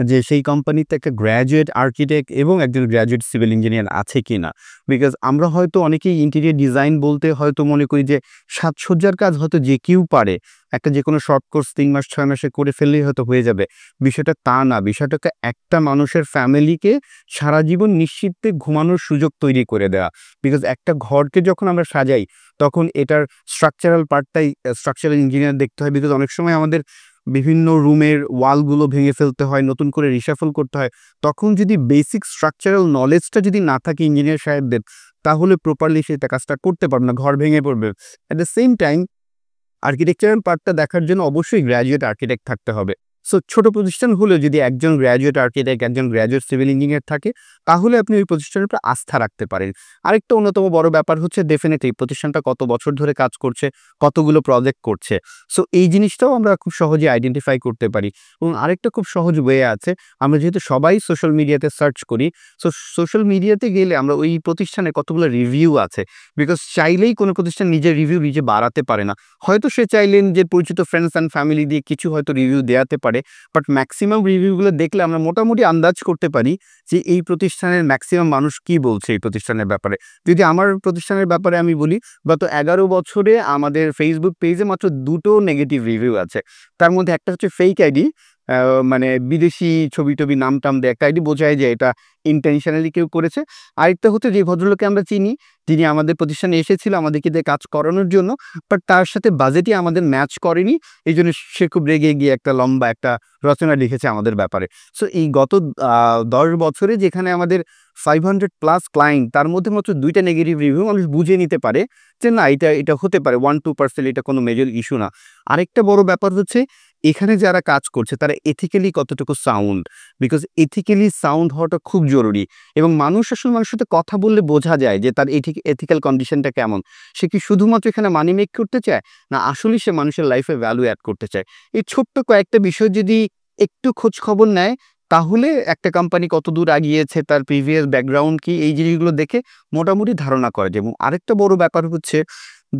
যে সেই কোম্পানিতে একটা গ্র্যাজুয়েট আর্কিটেক্ট এবং একজন গ্র্যাজুয়েট সিভিল ইঞ্জিনিয়ার আছে কিনা। বিকজ আমরা হয়তো অনেকেই ইন্টেরিয়র ডিজাইন বলতে হয়তো মনে করি যে সাজসজ্জার কাজ হয়তো যে কেউ পারে, একটা যে কোনো শর্ট কোর্স 3 মাস 6 মাসে করে ফেললেই হয়তো হয়ে যাবে। বিষয়টা তা না। বিষয়টাকে একটা মানুষের ফ্যামিলিকে সারা জীবন নিশ্চিন্তে ঘুমানোর সুযোগ তৈরি করে দেওয়া। বিকজ একটা ঘরকে যখন আমরা সাজাই তখন এটার স্ট্রাকচারাল পার্টটাই স্ট্রাকচারাল ইঞ্জিনিয়ার দেখতে হয়। বিকজ অনেক সময় আমাদের বিভিন্ন রুমের ওয়ালগুলো ভেঙে ফেলতে হয়, নতুন করে রিশাফল করতে হয়। তখন যদি বেসিক স্ট্রাকচারাল নলেজটা যদি না থাকে ইঞ্জিনিয়ার সাহেবদের, তাহলে প্রপারলি সেটা কাজটা করতে পারবে না, ঘর ভেঙে পড়বে। At the same time architectural পার্টটা দেখার জন্য অবশ্যই গ্র্যাজুয়েট আর্কিটেক্ট থাকতে হবে। সো ছোট প্রতিষ্ঠান হলেও যদি একজন গ্র্যাজুয়েট আর্কিটেক্ট, একজন গ্র্যাজুয়েট সিভিল ইঞ্জিনিয়ার থাকে, তাহলে আপনি ওই প্রতিষ্ঠানের উপর আস্থা রাখতে পারেন। আরেকটা অন্যতম বড় ব্যাপার হচ্ছে ডেফিনেটলি প্রতিষ্ঠানটা কত বছর ধরে কাজ করছে, কতগুলো প্রজেক্ট করছে। সো এই জিনিসটাও আমরা খুব সহজে আইডেন্টিফাই করতে পারি। এবং আরেকটা খুব সহজ ওয়ে আছে, আমরা যেহেতু সবাই সোশ্যাল মিডিয়াতে সার্চ করি, সো সোশ্যাল মিডিয়াতে গেলে আমরা ওই প্রতিষ্ঠানে কতগুলো রিভিউ আছে। বিকজ চাইলেই কোনো প্রতিষ্ঠান নিজের রিভিউ নিজে বাড়াতে পারে না। হয়তো সে চাইলেন যে পরিচিত ফ্রেন্ডস অ্যান্ড ফ্যামিলি দিয়ে কিছু হয়তো রিভিউ দেওয়াতে পারে, বাট ম্যাক্সিমাম রিভিউগুলো দেখলে আমরা মোটামুটি আন্দাজ করতে পারি যে এই প্রতিষ্ঠানের ম্যাক্সিমাম মানুষ কি বলছে এই প্রতিষ্ঠানের ব্যাপারে। যদি আমার প্রতিষ্ঠানের ব্যাপারে আমি বলি, গত 11 বছরে আমাদের ফেসবুক পেজে মাত্র 2টো নেগেটিভ রিভিউ আছে। তার মধ্যে একটা হচ্ছে ফেক আইডি, মানে বিদেশি ছবি টবি নাম টাম দিয়ে একটা আইডি, বোঝায় যে এটা ইন্টেনশনালি কেউ করেছে। আরেকটা হচ্ছে যে ভদ্রলোককে আমরা চিনি, যিনি আমাদের প্রতিষ্ঠানে এসেছিল আমাদেরকে দিয়ে কাজ করানোর জন্য, বাট তার সাথে বাজেটই আমাদের ম্যাচ করেনি, এই জন্য সে খুব রেগে গিয়ে একটা লম্বা একটা রচনা লিখেছে আমাদের ব্যাপারে। সো এই গত 10 বছরে যেখানে আমাদের 500+ ক্লায়েন্ট, তার মধ্যে মাত্র 2টা নেগেটিভ রিভিউ মানুষ বুঝে নিতে পারে যে না এটা হতে পারে 1-2%, এটা কোনো মেজর ইস্যু না। আরেকটা বড় ব্যাপার হচ্ছে এখানে যারা কাজ করছে তারা এথিক্যালি কতটুকু সাউন্ড। বিকজ এথিক্যালি সাউন্ড হওয়াটা খুব জরুরি। এবং মানুষ আসলে মানুষের সাথে কথা বললে বোঝা যায় যে তার এথিক্যাল কন্ডিশনটা কেমন। সে কি শুধুমাত্র এখানে মানি মেক করতে চায়, না আসলেই সে মানুষের লাইফে ভ্যালু অ্যাড করতে চায়। এই ছোট্ট কয়েকটা বিষয় যদি একটু খোঁজ খবর নেয়, তাহলে একটা কোম্পানি কত দূর আগিয়েছে, তার প্রিভিয়াস ব্যাকগ্রাউন্ড কি, এই জিনিসগুলো দেখে মোটামুটি ধারণা করা যায়। এবং আরেকটা বড় ব্যাপার হচ্ছে,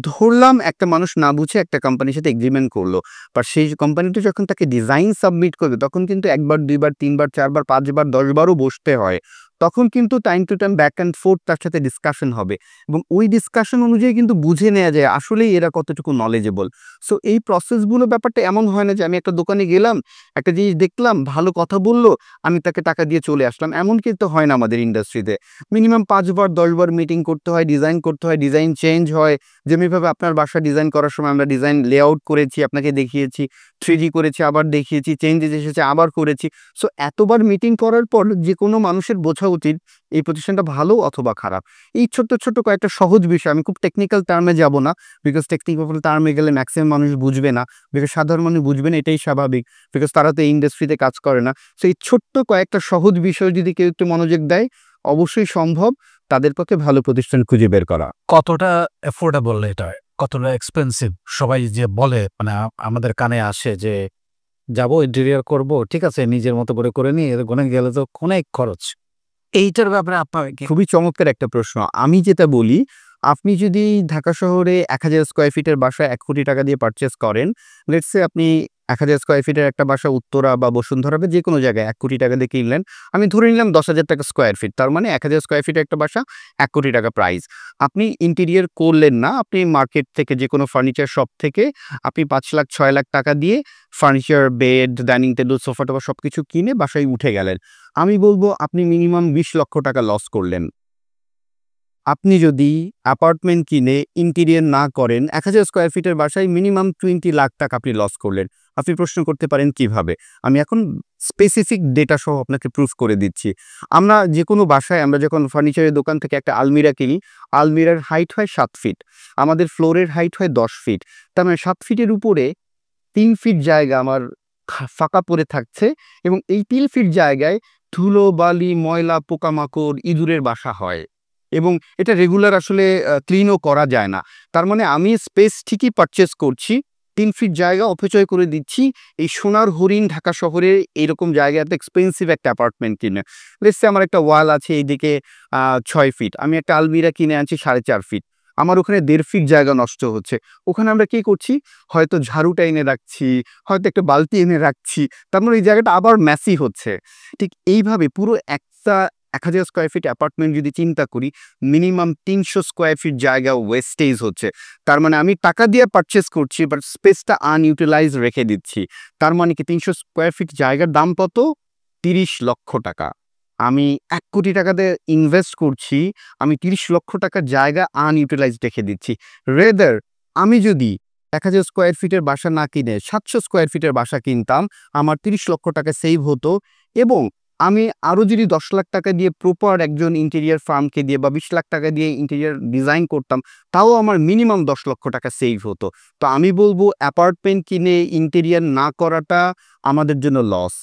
ধরলাম একটা মানুষ না বুঝে একটা কোম্পানির সাথে এগ্রিমেন্ট করলো, বাট সেই কোম্পানিটা যখন তাকে ডিজাইন সাবমিট করবে তখন কিন্তু 1বার 2বার 3বার 4বার 5বার 10বারও বসতে হয়। তখন কিন্তু time to time back and fourth তার সাথে ডিসকাশন হবে এবং ওই ডিসকাশন অনুযায়ী কিন্তু বুঝে নেওয়া যায় আসলেই এরা কতটুকু নলেজেবল। সো এই প্রসেসগুলো ব্যাপারটা এমন হয় না যে আমি একটা দোকানে গেলাম, একটা জিনিস দেখলাম, ভালো কথা বললো, আমি তাকে টাকা দিয়ে চলে আসলাম, এমন কিন্তু হয় না আমাদের ইন্ডাস্ট্রিতে। মিনিমাম 5বার 10বার মিটিং করতে হয়, ডিজাইন করতে হয়, ডিজাইন চেঞ্জ হয়। যেমনিভাবে আপনার বাসা ডিজাইন করার সময় আমরা ডিজাইন লেআউট করেছি, আপনাকে দেখিয়েছি, 3D করেছি, আবার দেখিয়েছি, চেঞ্জেস এসেছে, আবার করেছি। সো এতবার মিটিং করার পর যে কোনো মানুষের বোঝা উচিত এই প্রতিষ্ঠানটা ভালো অথবা খারাপ। এই ছোট্ট ছোট্ট কয়েকটা সহজ বিষয়, আমি খুব টেকনিক্যাল টার্মে যাব না, বিকজ টেকনিক্যাল টার্মে গেলে ম্যাক্সিমাম মানুষ বুঝবে না, বিকজ সাধারণ মানুষ বুঝবে না, এটাই স্বাভাবিক, বিকজ তারা তো এই ইন্ডাস্ট্রিতে কাজ করে না। সো এই ছোট্ট কয়েকটা সহজ বিষয় যদি কেউ একটু মনোযোগ দেয়, অবশ্যই সম্ভব তাদের পক্ষে ভালো প্রতিষ্ঠান খুঁজে বের করা। কতটা অ্যাফোর্ডেবল এটা, কতটা এক্সপেন্সিভ? সবাই যে বলে, মানে আমাদের কানে আসে যে যাব ইন্টেরিয়র করব, ঠিক আছে, নিজের মতো করে নিয়ে ওখানে গেলে তো অনেক খরচ। এইটার ব্যাপারে আপনার খুবই চমৎকার একটা প্রশ্ন। আমি যেটা বলি, আপনি যদি ঢাকা শহরে ১,০০০ স্কয়ার ফিটের বাসা ১ কোটি টাকা দিয়ে পারচেজ করেন, লেটস সে আপনি ১,০০০ স্কয়ার ফিটের একটা বাসা উত্তরা বা বসুন্ধরা বা যেকোনো জায়গায় ১ কোটি টাকা দিয়ে কিনলেন। আমি ধরে নিলাম ১০,০০০ টাকা স্কয়ার ফিট। তার মানে ১,০০০ স্কয়ার ফিটের একটা বাসা ১ কোটি টাকা প্রাইস। আপনি ইন্টেরিয়র করলেন না, আপনি মার্কেট থেকে যেকোনো ফার্নিচার শপ থেকে আপনি ৫ লাখ ৬ লাখ টাকা দিয়ে ফার্নিচার, বেড, ডাইনিং টেবিল, সোফা-টোফা সবকিছু কিনে বাসায় উঠে গেলেন। আমি বলব আপনি মিনিমাম ২০ লক্ষ টাকা লস করলেন। আপনি যদি অ্যাপার্টমেন্ট কিনে ইন্টেরিয়র না করেন, ১,০০০ স্কয়ার ফিটের বাসায় মিনিমাম ২০ লাখ টাকা আপনি লস করলেন। আপনি প্রশ্ন করতে পারেন কিভাবে? আমি এখন স্পেসিফিক ডেটা সহ আপনাকে প্রুফ করে দিচ্ছি। আমরা যেকোনো বাসায় আমরা যখন ফার্নিচারের দোকান থেকে একটা আলমিরা কিনি, আলমিরার হাইট হয় ৭ ফিট। আমাদের ফ্লোরের হাইট হয় ১০ ফিট। তার মানে ৭ ফিটের উপরে ৩ ফিট জায়গা আমার ফাঁকা পড়ে থাকছে এবং এই ৩ ফিট জায়গায় ধুলো, বালি, ময়লা, পোকামাকড়, ইঁদুরের বাসা হয় এবং এটা রেগুলার আসলে ক্লিনও করা যায় না। তার মানে আমি স্পেস ঠিকই পারচেজ করছি, ৩ ফিট জায়গা অপচয় করে দিচ্ছি এই সোনার হরিণ ঢাকা শহরে এইরকম জায়গায় এত এক্সপেন্সিভ একটা অ্যাপার্টমেন্ট কিনে। লেটস সে আমার একটা ওয়াল আছে এইদিকে ৬ ফিট। আমি একটা আলমিরা কিনে আনছি ৪.৫ ফিট। আমার ওখানে ১.৫ ফিট জায়গা নষ্ট হচ্ছে। ওখানে আমরা কি করছি? হয়তো ঝাড়ুটা এনে রাখছি, হয়তো একটা বালতি এনে রাখছি। তার মানে এই জায়গাটা আবার মেসি হচ্ছে। ঠিক এইভাবে পুরো একটা ১,০০০ স্কয়ার ফিট অ্যাপার্টমেন্ট যদি চিন্তা করি, মিনিমাম ৩০০ স্কয়ার ফিট জায়গা ওয়েস্টেজ হচ্ছে। তার মানে আমি টাকা দিয়ে পারচেজ করছি বাট স্পেসটা আনইউটিলাইজড রেখে দিচ্ছি। তার মানে কি ৩০০ স্কয়ার ফিট জায়গার দাম কত? ৩০ লক্ষ টাকা। আমি ১ কোটি টাকা দিয়ে ইনভেস্ট করছি, আমি ৩০ লক্ষ টাকার জায়গা আনইউটিলাইজড রেখে দিচ্ছি। রেদার আমি যদি ১,০০০ স্কয়ার ফিটের বাসা না কিনে ৭০০ স্কয়ার ফিটের বাসা কিনতাম, আমার ৩০ লক্ষ টাকা সেভ হতো এবং আমি আরও যদি ১০ লাখ টাকা দিয়ে প্রপার একজন ইন্টেরিয়র ফার্মকে দিয়ে বা ২০ লাখ টাকা দিয়ে ইন্টেরিয়র ডিজাইন করতাম, তাও আমার মিনিমাম ১০ লক্ষ টাকা সেভ হতো। তো আমি বলব অ্যাপার্টমেন্ট কিনে ইন্টেরিয়র না করাটা আমাদের জন্য লস।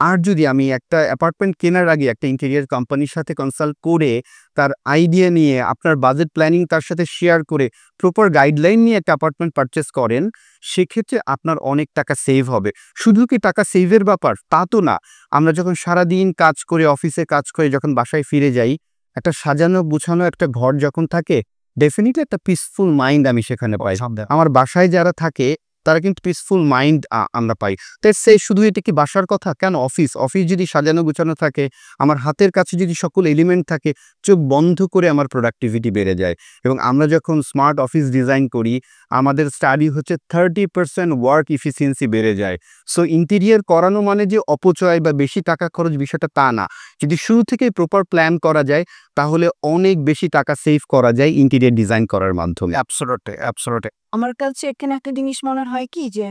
আর যদি আমি একটা অ্যাপার্টমেন্ট কেনার আগে একটা ইন্টেরিয়র কোম্পানির সাথে কনসাল্ট করে, তার আইডিয়া নিয়ে, আপনার বাজেট প্ল্যানিং তার সাথে শেয়ার করে, প্রপার গাইডলাইন নিয়ে একটা অ্যাপার্টমেন্ট পারচেজ করেন, সেক্ষেত্রে আপনার অনেক টাকা সেভ হবে। শুধু কি টাকা সেভের ব্যাপার? তা তো না। আমরা যখন সারাদিন কাজ করে, অফিসে কাজ করে যখন বাসায় ফিরে যাই, একটা সাজানো গুছানো একটা ঘর যখন থাকে, ডেফিনিটলি একটা পিসফুল মাইন্ড আমি সেখানে পাই। আমার বাসায় যারা থাকে তারা কিন্তু পিসফুল মাইন্ড আমরা পাই। তো সে শুধু এটা কি বাসার কথা, কেন অফিস যদি সাজানো গুছানো থাকে, আমার হাতের কাছে যদি সকল এলিমেন্ট থাকে, চোখ বন্ধ করে আমার প্রোডাক্টিভিটি বেড়ে যায়। এবং আমরা যখন স্মার্ট অফিস ডিজাইন করি, আমাদের স্টাডি হচ্ছে 30% ওয়ার্ক এফিসিয়েন্সি বেড়ে যায়। সো ইন্টেরিয়র করানো মানে যে অপচয় বা বেশি টাকা খরচ, বিষয়টা তা না। যদি শুরু থেকেই প্রপার প্ল্যান করা যায়, তাহলে অনেক বেশি টাকা সেভ করা যায় ইন্টেরিয়র ডিজাইন করার মাধ্যমে। অ্যাবসোলিউটলি। আমার কাছে এখানে একটা জিনিস মনে হয় কি যে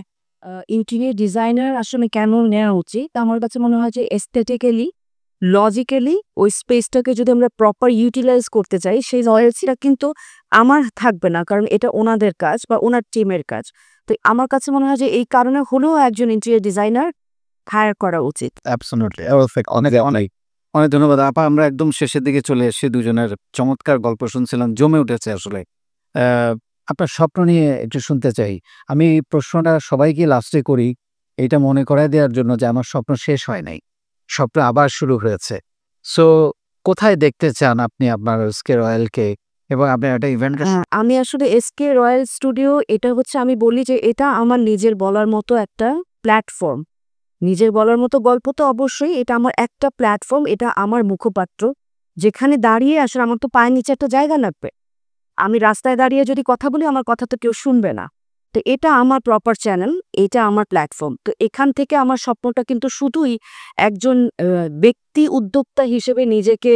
ইন্টেরিয়র ডিজাইনার আসলে কেন নেওয়া উচিত? আমার কাছে মনে হয় যে এস্থেটিক্যালি, লজিক্যালি ওই স্পেসটাকে যদি আমরা প্রপার ইউটিলাইজ করতে চাই, সেই লয়ালটিটা কিন্তু আমার থাকবে না, কারণ এটা ওনাদের কাজ বা ওনার টিমের কাজ। তো আমার কাছে মনে হয় যে এই কারণে হলেও একজন ইন্টেরিয়র ডিজাইনার হায়ার করা উচিত। অ্যাবসোলিউটলি। অনেক অনেক অনেক ধন্যবাদ আপা। আমরা একদম শেষের দিকে চলে এসেছি। দুজনের চমৎকার গল্প শুনছিলাম, জমে উঠেছে আসলে। আপনার স্বপ্ন নিয়ে একটু শুনতে চাই। আমি প্রশ্নটা সবাইকে লাস্টে করি, এটা মনে করায় দেওয়ার জন্য যে আমার স্বপ্ন শেষ হয় নাই, স্বপ্ন আবার শুরু হয়েছে। সো কোথায় দেখতে চান আপনি আপনার এসকে রয়্যালকে, এবং আপনি একটা ইভেন্ট? আমি আসলে এসকে রয়্যাল স্টুডিও, এটা হচ্ছে আমি বলি যে এটা আমার নিজের বলার মতো একটা প্ল্যাটফর্ম। নিজের বলার মতো গল্প তো অবশ্যই, এটা আমার একটা প্ল্যাটফর্ম, এটা আমার মুখপাত্র, যেখানে দাঁড়িয়ে আসলে আমার তো পায়ের নিচে একটা জায়গা লাগবে। আমি রাস্তায় দাঁড়িয়ে যদি কথা বলি, আমার কথা তো কেউ শুনবে না। তো এটা আমার প্রপার চ্যানেল, এটা আমার প্ল্যাটফর্ম। তো এখান থেকে আমার স্বপ্নটা কিন্তু শুধুই একজন ব্যক্তি উদ্যোক্তা হিসেবে নিজেকে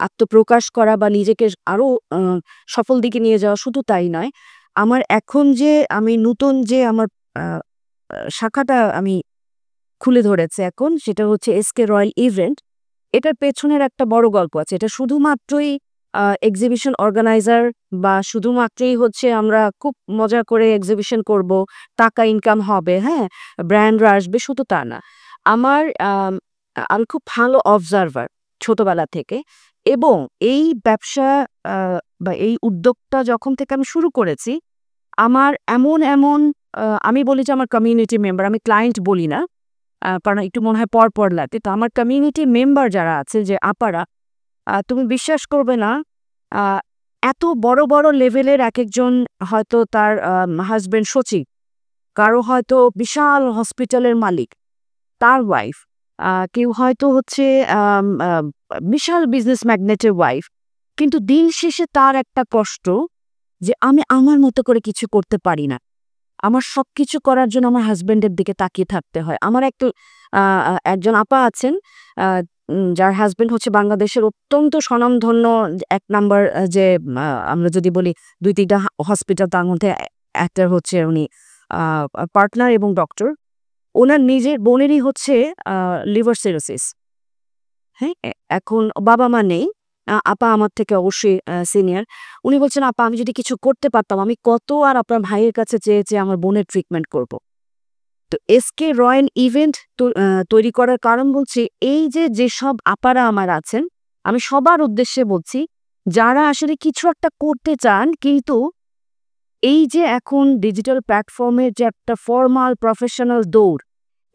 আত্মপ্রকাশ করা বা নিজেকে আরও সফল দিকে নিয়ে যাওয়া, শুধু তাই নয়। আমার এখন যে আমি নতুন যে আমার শাখাটা আমি খুলে ধরেছে এখন, সেটা হচ্ছে এসকে রয়্যাল ইভেন্ট। এটার পেছনের একটা বড় গল্প আছে। এটা শুধুমাত্রই এক্সিবিশন অর্গানাইজার বা শুধুমাত্রই হচ্ছে আমরা খুব মজা করে এক্সিবিশন করব, টাকা ইনকাম হবে, হ্যাঁ, ব্র্যান্ডরা আসবে, শুধু তা না। আমি খুব ভালো অবজারভার ছোটবেলা থেকে, এবং এই ব্যবসা বা এই উদ্যোগটা যখন থেকে আমি শুরু করেছি, আমার এমন আমি বলি যে আমার কমিউনিটি মেম্বার, আমি ক্লায়েন্ট বলি না, কারণ একটু মনে হয় পর লাগে। তো আমার কমিউনিটি মেম্বার যারা আছে যে আপারা, তুমি বিশ্বাস করবে না, আ এত বড়, বড় লেভেলের একেকজন, হয়তো তার হাসব্যান্ড সচিব, কারো হয়তো বিশাল হসপিটালের মালিক, তার ওয়াইফ, কেউ হয়তো হচ্ছে বিশাল বিজনেস ম্যাগনেটের ওয়াইফ। কিন্তু দিন শেষে তার একটা কষ্ট যে আমি আমার মতো করে কিছু করতে পারি না। আমার সবকিছু করার জন্য আমার হাসব্যান্ডের দিকে তাকিয়ে থাকতে হয়। আমার একজন আপা আছেন, আ যার হাসব্যান্ড হচ্ছে বাংলাদেশের অত্যন্ত স্বনামধন্য ১ নাম্বার, যে আমরা যদি বলি ২-৩ টা হসপিটাল, তার মধ্যে একটা হচ্ছে উনি পার্টনার এবং ডক্টর। ওনার নিজের বোনেরই হচ্ছে লিভার সিরোসিস। হ্যাঁ? এখন বাবা-মা নেই। আপা আমার থেকে অবশ্যই সিনিয়র। উনি বলছেন, "আপা, আমি যদি কিছু করতে পারতাম, আমি কত আর আপনার ভাইয়ের কাছে চেয়ে আমার বোনের ট্রিটমেন্ট করব।" তো এসকে রয়্যাল ইভেন্ট তৈরি করার কারণ বলছি, এই যে যেসব আপারা আমার আছেন, আমি সবার উদ্দেশ্যে বলছি, যারা আসলে কিছু একটা করতে চান, কিন্তু এই যে এখন ডিজিটাল প্ল্যাটফর্মের যে একটা ফরমাল প্রফেশনাল দৌড়,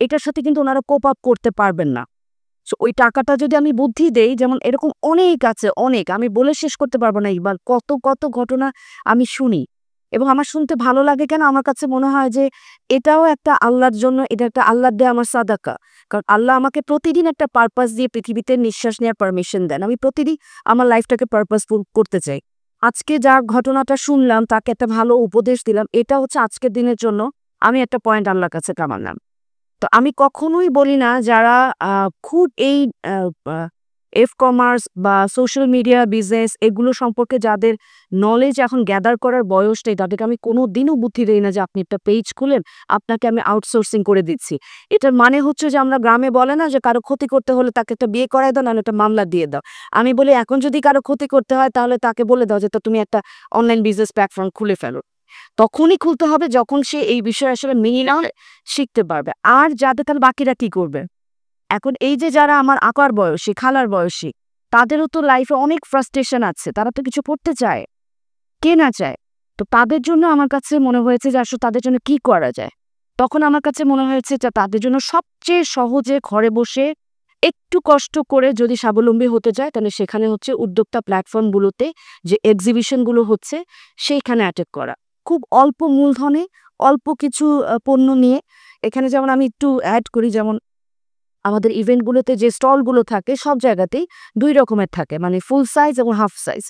এটার সাথে কিন্তু ওনারা কোপ আপ করতে পারবেন না। সো ওই টাকাটা যদি আমি বুদ্ধি দেই, যেমন এরকম অনেক আছে, অনেক, আমি বলে শেষ করতে পারবো না ইকবাল, কত ঘটনা আমি শুনি এবং আমার শুনতে ভালো লাগে। কেন? আমার কাছে মনে হয় যে এটাও একটা আল্লাহর জন্য, এটা একটা আল্লাহর দেয়া আমার সাদাকা। কারণ আল্লাহ আমাকে প্রতিদিন একটা পারপাস দিয়ে পৃথিবীতে নিঃশ্বাস নেওয়ার পারমিশন দেন। আমি প্রতিদিন আমার লাইফটাকে পারপাসফুল করতে চাই। আজকে যার ঘটনাটা শুনলাম, তাকে একটা ভালো উপদেশ দিলাম, এটা হচ্ছে আজকের দিনের জন্য আমি একটা পয়েন্ট আল্লাহর কাছে কামালাম। তো আমি কখনোই বলি না যারা খুব এই কমার্স বা সোশ্যাল মিডিয়া বিজনেস এগুলো সম্পর্কে যাদের নলেজ এখন গ্যাদার করার বয়স নেই, তাদেরকে আমি কোনোদিনও বুদ্ধি দেই না যে আপনি একটা পেজ খুলেন, আপনাকে আমি আউটসোর্সিং করে দিচ্ছি। এটার মানে হচ্ছে যে আমরা গ্রামে বলে না যে কারো ক্ষতি করতে হলে তাকে একটা বিয়ে করায় দাও, নাহলে একটা মামলা দিয়ে দাও। আমি বলি এখন যদি কারো ক্ষতি করতে হয় তাহলে তাকে বলে দাও যে তুমি একটা অনলাইন বিজনেস প্ল্যাটফর্ম খুলে ফেলো। তখনই খুলতে হবে যখন সে এই বিষয়ে আসলে মিনিমাম শিখতে পারবে। আর যাদের, তাহলে বাকিরা কি করবে? এখন এই যে যারা আমার আঁকার বয়সী, খালার বয়সী, তাদেরও তো লাইফে অনেক ফ্রাস্ট্রেশন আছে। তারা তো কিছু করতে চায়, কে না চায়? তো তাদের জন্য আমার কাছে মনে হয়েছে যে আসলে তাদের জন্য কি করা যায়? তখন আমার কাছে মনে হয়েছে যে তাদের জন্য সবচেয়ে সহজে ঘরে বসে একটু কষ্ট করে যদি স্বাবলম্বী হতে যায়, তাহলে সেখানে হচ্ছে উদ্যোক্তা প্ল্যাটফর্মগুলোতে যে এক্সিবিশনগুলো হচ্ছে, সেইখানে অ্যাটেক করা। খুব অল্প মূলধনে, অল্প কিছু পণ্য নিয়ে। এখানে যেমন আমি একটু অ্যাড করি, যেমন আমাদের ইভেন্টগুলোতে যে স্টলগুলো থাকে সব জায়গাতেই ২ রকমের থাকে, মানে ফুল সাইজ এবং হাফ সাইজ।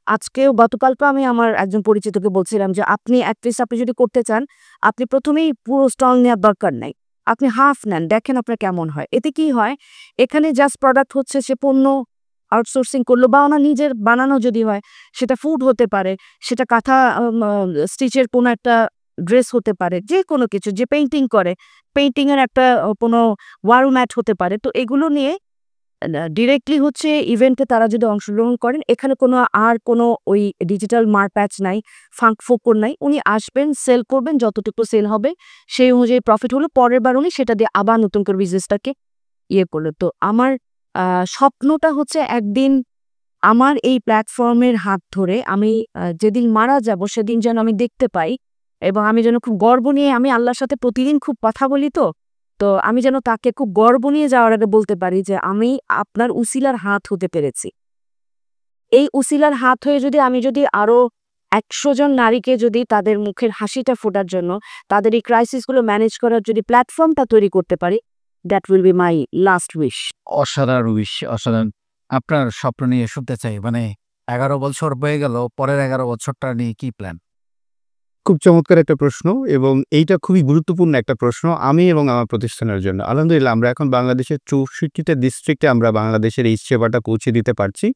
আজকেও গতকালকেও আমি আমার একজন পরিচিতকে বলছিলাম যে আপনি অ্যাটলিস্ট আপনি যদি করতে চান, আপনি প্রথমেই পুরো স্টল নেওয়ার দরকার নাই। আপনি হাফ নেন, দেখেন আপনার কেমন হয়। এতে কি হয়, এখানে জাস্ট প্রোডাক্ট হচ্ছে, সে পণ্য আউটসোর্সিং করলো বা ওনার নিজের বানানো যদি হয়, সেটা ফুড হতে পারে, সেটা কাঁথা স্টিচের কোনো একটা ড্রেস হতে পারে, যে কোনো কিছু, যে পেইন্টিং করে, পেইন্টিং এর একটা কোনো ওয়াল ম্যাট হতে পারে। তো এগুলো নিয়ে ডিরেক্টলি হচ্ছে ইভেন্টে তারা যদি অংশগ্রহণ করেন, এখানে কোনো ওই ডিজিটাল মারপ্যাচ নাই, ফাঁক-ফোকর নাই। উনি আসবেন, সেল করবেন, যতটুকু সেল হবে সেই অনুযায়ী প্রফিট হলো। পরের বার উনি সেটা দিয়ে আবার নতুন করে বিজনেসটাকে করলো। তো আমার স্বপ্নটা হচ্ছে একদিন আমার এই প্ল্যাটফর্মের হাত ধরে আমি যেদিন মারা যাব সেদিন যেন আমি দেখতে পাই এবং আমি যেন খুব গর্ব নিয়ে, আমি আল্লাহর সাথে প্রতিদিন খুব কথা বলি, তো আমি যেন তাকে খুব গর্ব নিয়ে যাওয়ার আগে বলতে পারি যে আমি আপনার উসিলার হাত হতে পেরেছি। এই উসিলার হাত হয়ে আমি যদি আরো ১০০ জন নারীকে যদি তাদের মুখের হাসিটা ফোটার জন্য, তাদের এই ক্রাইসিসগুলো ম্যানেজ করার যদি প্ল্যাটফর্মটা তৈরি করতে পারি, that will be my last wish. অসাধারণ অসাধারণ। আপনার স্বপ্ন নিয়ে শুনতে চাই। মানে ১১ বছর হয়ে গেল, পরের ১১ বছরটা নিয়ে কি প্ল্যান? খুব চমৎকার একটা প্রশ্ন এবং এইটা খুবই গুরুত্বপূর্ণ একটা প্রশ্ন আমি এবং আমার প্রতিষ্ঠানের জন্য। আলহামদুলিল্লাহ আমরা এখন বাংলাদেশের ৬৪টা ডিস্ট্রিক্টে আমরা বাংলাদেশের এই সেবাটা পৌঁছে দিতে পারছি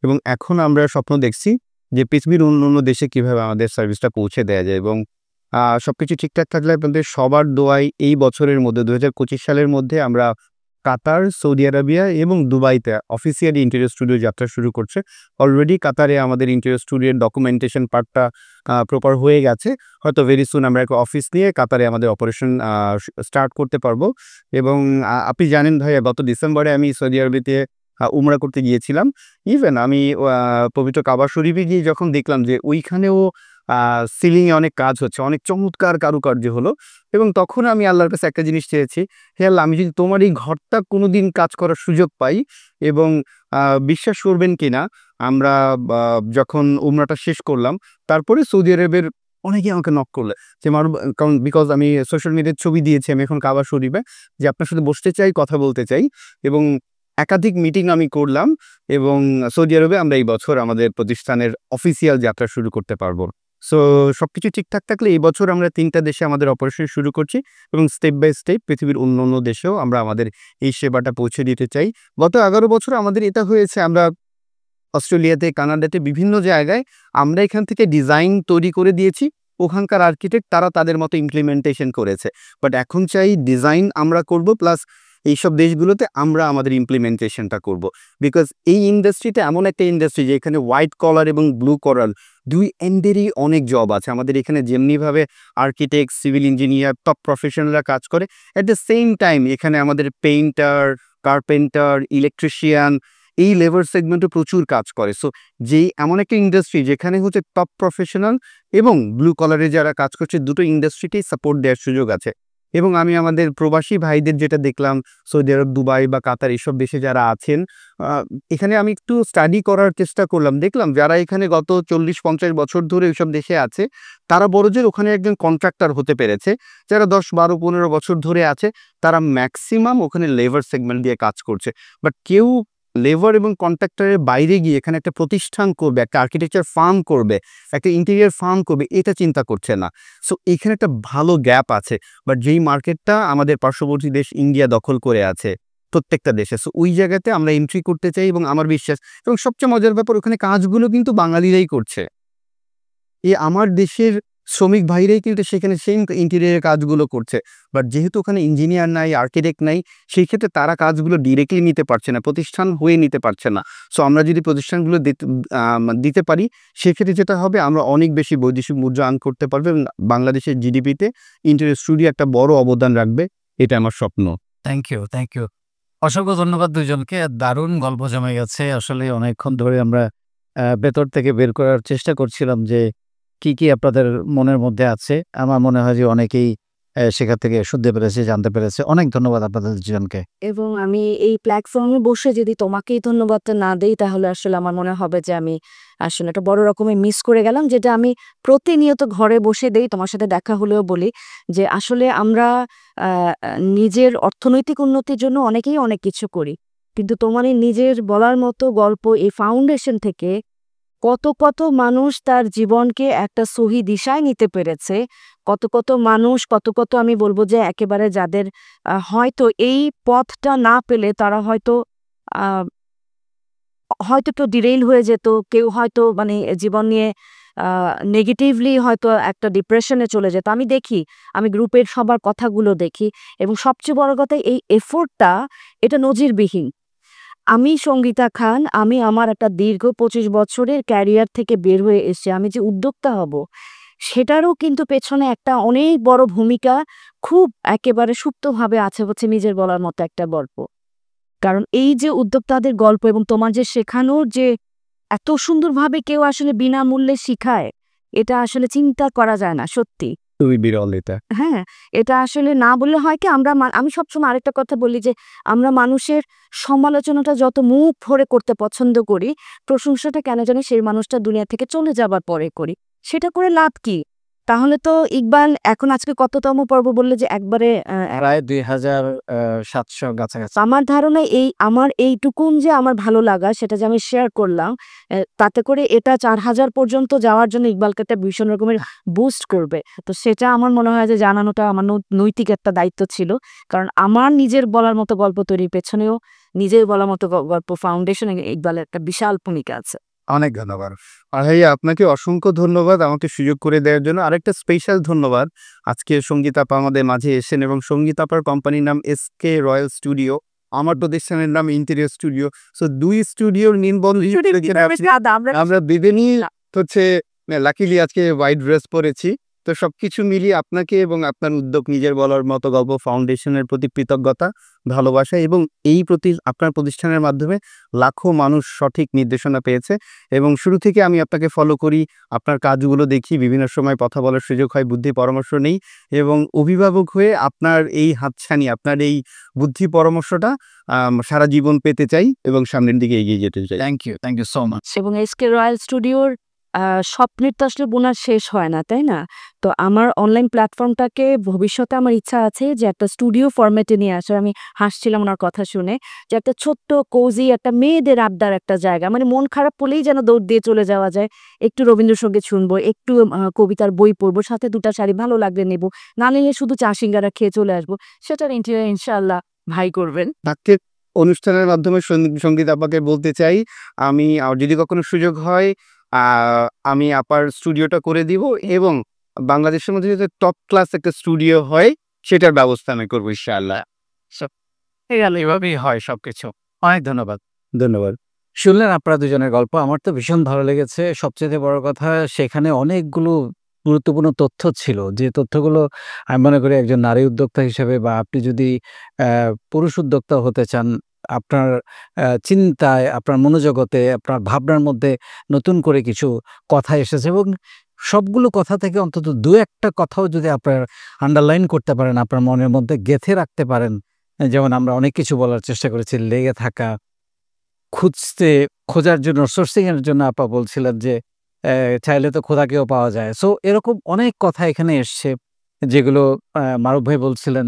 এবং এখন আমরা স্বপ্ন দেখছি যে পৃথিবীর অন্যান্য দেশে কিভাবে আমাদের সার্ভিসটা পৌঁছে দেয়া যায় এবং সবকিছু ঠিকঠাক থাকলে আপনাদের সবার দোয়ায় এই বছরের মধ্যে ২০২৫ সালের মধ্যে আমরা কাতার, সৌদি আরবিয়া এবং দুবাইতে অফিসিয়ালি ইন্টেরিয়র স্টুডিও যাত্রা শুরু করছে। অলরেডি কাতারে আমাদের ইন্টেরিয়র স্টুডিওর ডকুমেন্টেশন পার্টটা প্রপার হয়ে গেছে। হয়তো ভেরি সুন আমরা একটা অফিস নিয়ে কাতারে আমাদের অপারেশন স্টার্ট করতে পারবো এবং আপনি জানেন ভাইয়া, গত ডিসেম্বরে আমি সৌদি আরবিতে উমরা করতে গিয়েছিলাম। ইভেন আমি পবিত্র কাবা শরীফে গিয়ে যখন দেখলাম যে ওইখানেও সিলিংয়ে অনেক কাজ হচ্ছে, অনেক চমৎকার কারুকার্য হলো। এবং তখন আমি আল্লাহর কাছে একটা জিনিস চেয়েছি, হে আল্লাহ, আমি যদি তোমার এই ঘরটা কোনোদিন কাজ করার সুযোগ পাই, এবং বিশ্বাস করবেন কিনা, আমরা যখন উমরাটা শেষ করলাম, তারপরে সৌদি আরবের অনেকেই আমাকে নক করলে যে কারণ বিকজ আমি সোশ্যাল মিডিয়ার ছবি দিয়েছি আমি এখন কাবা শরীফে, যে আপনার সাথে বসতে চাই, কথা বলতে চাই। এবং একাধিক মিটিং আমি করলাম, এবং সৌদি আরবে আমরা এই বছর আমাদের প্রতিষ্ঠানের অফিসিয়াল যাত্রা শুরু করতে পারবো। সো সবকিছু ঠিকঠাক থাকলে এই বছর আমরা 3টা দেশে আমাদের অপারেশন শুরু করছি, এবং স্টেপ বাই স্টেপ পৃথিবীর অন্য দেশেও আমরা আমাদের এই সেবাটা পৌঁছে দিতে চাই। গত 11 বছর আমাদের এটা হয়েছে, আমরা অস্ট্রেলিয়াতে, কানাডাতে, বিভিন্ন জায়গায় আমরা এখান থেকে ডিজাইন তৈরি করে দিয়েছি, ওখানকার আর্কিটেক্ট তারা তাদের মতো ইমপ্লিমেন্টেশন করেছে। বাট এখন চাই ডিজাইন আমরা করব, প্লাস এইসব দেশগুলোতে আমরা আমাদের ইমপ্লিমেন্টেশনটা করব। বিকজ এই ইন্ডাস্ট্রিটা এমন একটা ইন্ডাস্ট্রি যে এখানে হোয়াইট কলার এবং ব্লু কলার দুই এন্ডেরই অনেক জব আছে। আমাদের এখানে যেমনিভাবে আর্কিটেক্ট, সিভিল ইঞ্জিনিয়ার, টপ প্রফেশনালরা কাজ করে, অ্যাট দ্য সেম টাইম এখানে আমাদের পেইন্টার, কার্পেন্টার, ইলেকট্রিশিয়ান, এই লেবার সেগমেন্টে প্রচুর কাজ করে। সো যেই এমন একটা ইন্ডাস্ট্রি যেখানে হচ্ছে টপ প্রফেশনাল এবং ব্লু কলারে যারা কাজ করছে, দুটো ইন্ডাস্ট্রিতেই সাপোর্ট দেওয়ার সুযোগ আছে। এবং আমি আমাদের প্রবাসী ভাইদের যেটা দেখলাম, সৌদি আরব, দুবাই বা কাতার, এইসব দেশে যারা আছেন, এখানে আমি একটু স্টাডি করার চেষ্টা করলাম, দেখলাম যারা এখানে গত 40-50 বছর ধরে ওইসব দেশে আছে, তারা বড়জোর ওখানে একজন কন্ট্রাক্টর হতে পেরেছে। যারা 10-12-15 বছর ধরে আছে, তারা ম্যাক্সিমাম ওখানে লেবার সেগমেন্ট দিয়ে কাজ করছে। বাট কেউ লেবার এবং কন্ট্রাক্টরের বাইরে গিয়ে এখানে একটা প্রতিষ্ঠান করবে, একটা আর্কিটেকচার ফার্ম করবে, একটা ইন্টেরিয়ার ফার্ম করবে, এটা চিন্তা করছে না। সো এখানে একটা ভালো গ্যাপ আছে। বাট যেই মার্কেটটা আমাদের পার্শ্ববর্তী দেশ ইন্ডিয়া দখল করে আছে প্রত্যেকটা দেশে, সো ওই জায়গাতে আমরা এন্ট্রি করতে চাই। এবং আমার বিশ্বাস, এবং সবচেয়ে মজার ব্যাপার, ওখানে কাজগুলো কিন্তু বাঙালিরাই করছে। আমার দেশের শ্রমিক ভাইরাই কিন্তু সেখানে সেম ইন্টেরিয়ারের কাজগুলো করছে। বাট যেহেতু ওখানে ইঞ্জিনিয়ার নাই, আর্কিটেক্ট নাই, সেই ক্ষেত্রে তারা কাজগুলো ডিরেক্টলি নিতে পারছে না, প্রতিষ্ঠান হয়ে নিতে পারছে না। সো আমরা যদি প্রতিষ্ঠানগুলো দিতে পারি, সেক্ষেত্রে যেটা হবে, আমরা অনেক বেশি বৈদেশিক মুদ্রা আর্ন করতে পারবো, এবং বাংলাদেশের জিডিপিতে ইন্টেরিয়র স্টুডিও একটা বড় অবদান রাখবে। এটা আমার স্বপ্ন। Thank you. অসংখ্য ধন্যবাদ দুজনকে। দারুণ গল্প জমে গেছে। আসলে অনেকক্ষণ ধরে আমরা ভেতর থেকে বের করার চেষ্টা করছিলাম যে কি আপনাদের মনের মধ্যে আছে। আমার মনে হয় যে অনেকেই সেখান থেকে শুনতে পেরেছে, জানতে পেরেছে। অনেক ধন্যবাদ আপনাদের দুজনকে। এবং আমি এই প্ল্যাটফর্মে বসে যদি তোমাকেই ধন্যবাদটা না দেই, তাহলে আসলে আমার মনে হবে যে আমি আসলে একটা বড় রকমের মিস করে গেলাম, যেটা আমি প্রতিনিয়ত ঘরে বসে দেই। তোমার সাথে দেখা হলেও বলি যে আসলে আমরা নিজের অর্থনৈতিক উন্নতির জন্য অনেকেই অনেক কিছু করি, কিন্তু তোমার এই নিজের বলার মতো গল্প, এই ফাউন্ডেশন থেকে কত মানুষ তার জীবনকে একটা সহি দিশায় নিতে পেরেছে, কত মানুষ, কত আমি বলবো যে একেবারে যাদের হয়তো এই পথটা না পেলে তারা হয়তো কেউ ডিরেইল হয়ে যেত, কেউ হয়তো মানে জীবন নিয়ে নেগেটিভলি হয়তো একটা ডিপ্রেশনে চলে যেত। আমি দেখি, আমি গ্রুপের সবার কথাগুলো দেখি, এবং সবচেয়ে বড় কথা, এই এফোর্টটা এটা নজিরবিহীন। আমি সঙ্গীতা খান, আমি আমার একটা দীর্ঘ 25 বছরের ক্যারিয়ার থেকে বের হয়ে এসে আমি যে উদ্যোক্তা হব, সেটারও কিন্তু পেছনে একটা অনেক বড় ভূমিকা খুব একেবারে সুপ্তভাবে আছে, হচ্ছে নিজের বলার মতো একটা গল্প। কারণ এই যে উদ্যোক্তাদের গল্প এবং তোমার যে শেখানোর যে এত সুন্দরভাবে কেউ আসলে বিনামূল্যে শিখায়, এটা আসলে চিন্তা করা যায় না, সত্যি। খুবই বিরল এটা। হ্যাঁ, এটা আসলে না বললে হয় কি, আমি সবসময় আরেকটা কথা বলি যে আমরা মানুষের সমালোচনাটা যত মুখ ভরে করতে পছন্দ করি, প্রশংসাটা কেন জানি সেই মানুষটা দুনিয়া থেকে চলে যাবার পরে করি। সেটা করে লাভ কি? তাহলে তো ইকবাল এখন আজকে কততম পর্ব বললে যে একবারে প্রায় 2700 কাছাকাছি। আমার ধারণা আমার এইটুকুন যে আমার ভালো লাগা, সেটা যে আমি শেয়ার করলাম, তাতে করে এটা 4000 পর্যন্ত যাওয়ার জন্য ইকবালকে একটা ভীষণ রকমের বুস্ট করবে। তো সেটা আমার মনে হয় যে জানানোটা আমার নৈতিক একটা দায়িত্ব ছিল। কারণ আমার নিজের বলার মতো গল্প তৈরির পেছনেও নিজের বলার মতো গল্প ফাউন্ডেশন ইকবালের একটা বিশাল ভূমিকা আছে। অনেক ধন্যবাদ। আর ভাইয়া, আপনাকে অসংখ্য ধন্যবাদ আমাকে সুযোগ করে দেওয়ার জন্য। আরেকটা স্পেশাল ধন্যবাদ, আজকে সঙ্গীত আপা আমাদের মাঝে এসেছেন, এবং সঙ্গীত আপার কোম্পানির নাম SK রয়্যাল স্টুডিও, আমার প্রতিষ্ঠানের নাম ইন্টেরিয়র স্টুডিও। সো দুই স্টুডিওর আমরা দুজনই হচ্ছে লাকিলি আজকে হোয়াইট ড্রেস পরেছি, তো সবকিছু মিলিয়ে আপনাকে এবং আপনার উদ্যোগ নিজের বলার মতো গল্প ফাউন্ডেশনের প্রতি কৃতজ্ঞতা, ভালোবাসা এবং আপনার প্রতিষ্ঠানের মাধ্যমে লাখো মানুষ সঠিক নির্দেশনা পেয়েছে এবং শুরু থেকে আমি আপনাকে ফলো করি, আপনার কাজগুলো দেখি, বিভিন্ন সময় কথা বলার সুযোগ হয়, বুদ্ধি পরামর্শ নেই এবং অভিভাবক হয়ে আপনার এই হাতছানি, আপনার এই বুদ্ধি পরামর্শটা সারা জীবন পেতে চাই এবং সামনের দিকে এগিয়ে যেতে চাই। Thank you so much. এবং এসকে রয়্যাল স্টুডিওর স্বপ্নের তো আসলে বোনার শেষ হয় না, তাই না? তো আমার অনলাইন প্ল্যাটফর্মটাকে ভবিষ্যতে আমার ইচ্ছা আছে যে একটা স্টুডিও ফরম্যাটে নিয়ে আসার। আমি হাসছিলাম ওনার কথা শুনে যে একটা ছোট্ট কোজি একটা মেয়েদের আড্ডার একটা জায়গা, মানে মন খারাপ হলেই যেন দৌড় দিয়ে চলে যাওয়া যায়, একটু রবীন্দ্রসঙ্গীত শুনবো, একটু কবিতার বই পড়বো, সাথে 2টা শাড়ি ভালো লাগলে নেবো, না নিলে শুধু চা সিঙ্গারা খেয়ে চলে আসবো। সেটার ইন্টেরিয়র ইনশাআল্লাহ ভাই করবেন। আজকের অনুষ্ঠানের মাধ্যমে সঙ্গীত আপাকে বলতে চাই, আমি যদি কখনো সুযোগ হয় আমি আপার স্টুডিওটা করে দিব এবং বাংলাদেশের মধ্যে যাতে টপ ক্লাস একটা স্টুডিও হয় সেটার ব্যবস্থা আমি করবো ইনশাআল্লাহ। এভাবেই হয় সবকিছু। অনেক ধন্যবাদ। ধন্যবাদ। শুনলেন আপনারা দুজনের গল্প। আমার তো ভীষণ ভালো লেগেছে। সবচাইতে বড় কথা সেখানে অনেকগুলো গুরুত্বপূর্ণ তথ্য ছিল। যে তথ্যগুলো আমি মনে করি একজন নারী উদ্যোক্তা হিসেবে বা আপনি যদি পুরুষ উদ্যোক্তা হতে চান, আপনার চিন্তায়, আপনার মনোজগতে, আপনার ভাবনার মধ্যে নতুন করে কিছু কথা এসেছে এবং সবগুলো কথা থেকে অন্তত ২-১ টা কথাও যদি আপনার আন্ডারলাইন করতে পারেন, আপনার মনের মধ্যে গেঁথে রাখতে পারেন। যেমন আমরা অনেক কিছু বলার চেষ্টা করেছি, লেগে থাকা, খোঁজার জন্য, সোর্সিং এর জন্য আপা বলছিলেন যে চাইলে তো খোদাকেও পাওয়া যায়। সো এরকম অনেক কথা এখানে এসছে যেগুলো মারুফ ভাই বলছিলেন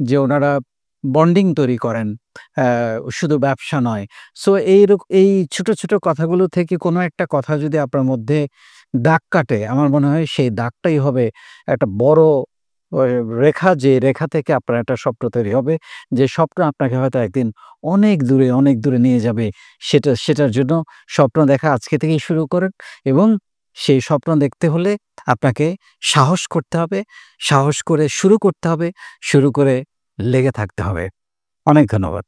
যে ওনারা বন্ডিং তৈরি করেন, শুধু ব্যবসা নয়। সো এই ছোট, ছোট কথাগুলো থেকে কোনো একটা কথা যদি আপনার মধ্যে দাগ কাটে, আমার মনে হয় সেই দাগটাই হবে একটা বড় রেখা, যে রেখা থেকে আপনার একটা স্বপ্ন তৈরি হবে। যে স্বপ্ন আপনাকে হয়তো একদিন অনেক দূরে নিয়ে যাবে। সেটার জন্য স্বপ্ন দেখা আজকে থেকেই শুরু করেন এবং সেই স্বপ্ন দেখতে হলে আপনাকে সাহস করতে হবে। সাহস করে শুরু করতে হবে, শুরু করে লেগে থাকতে হবে। অনেক ধন্যবাদ।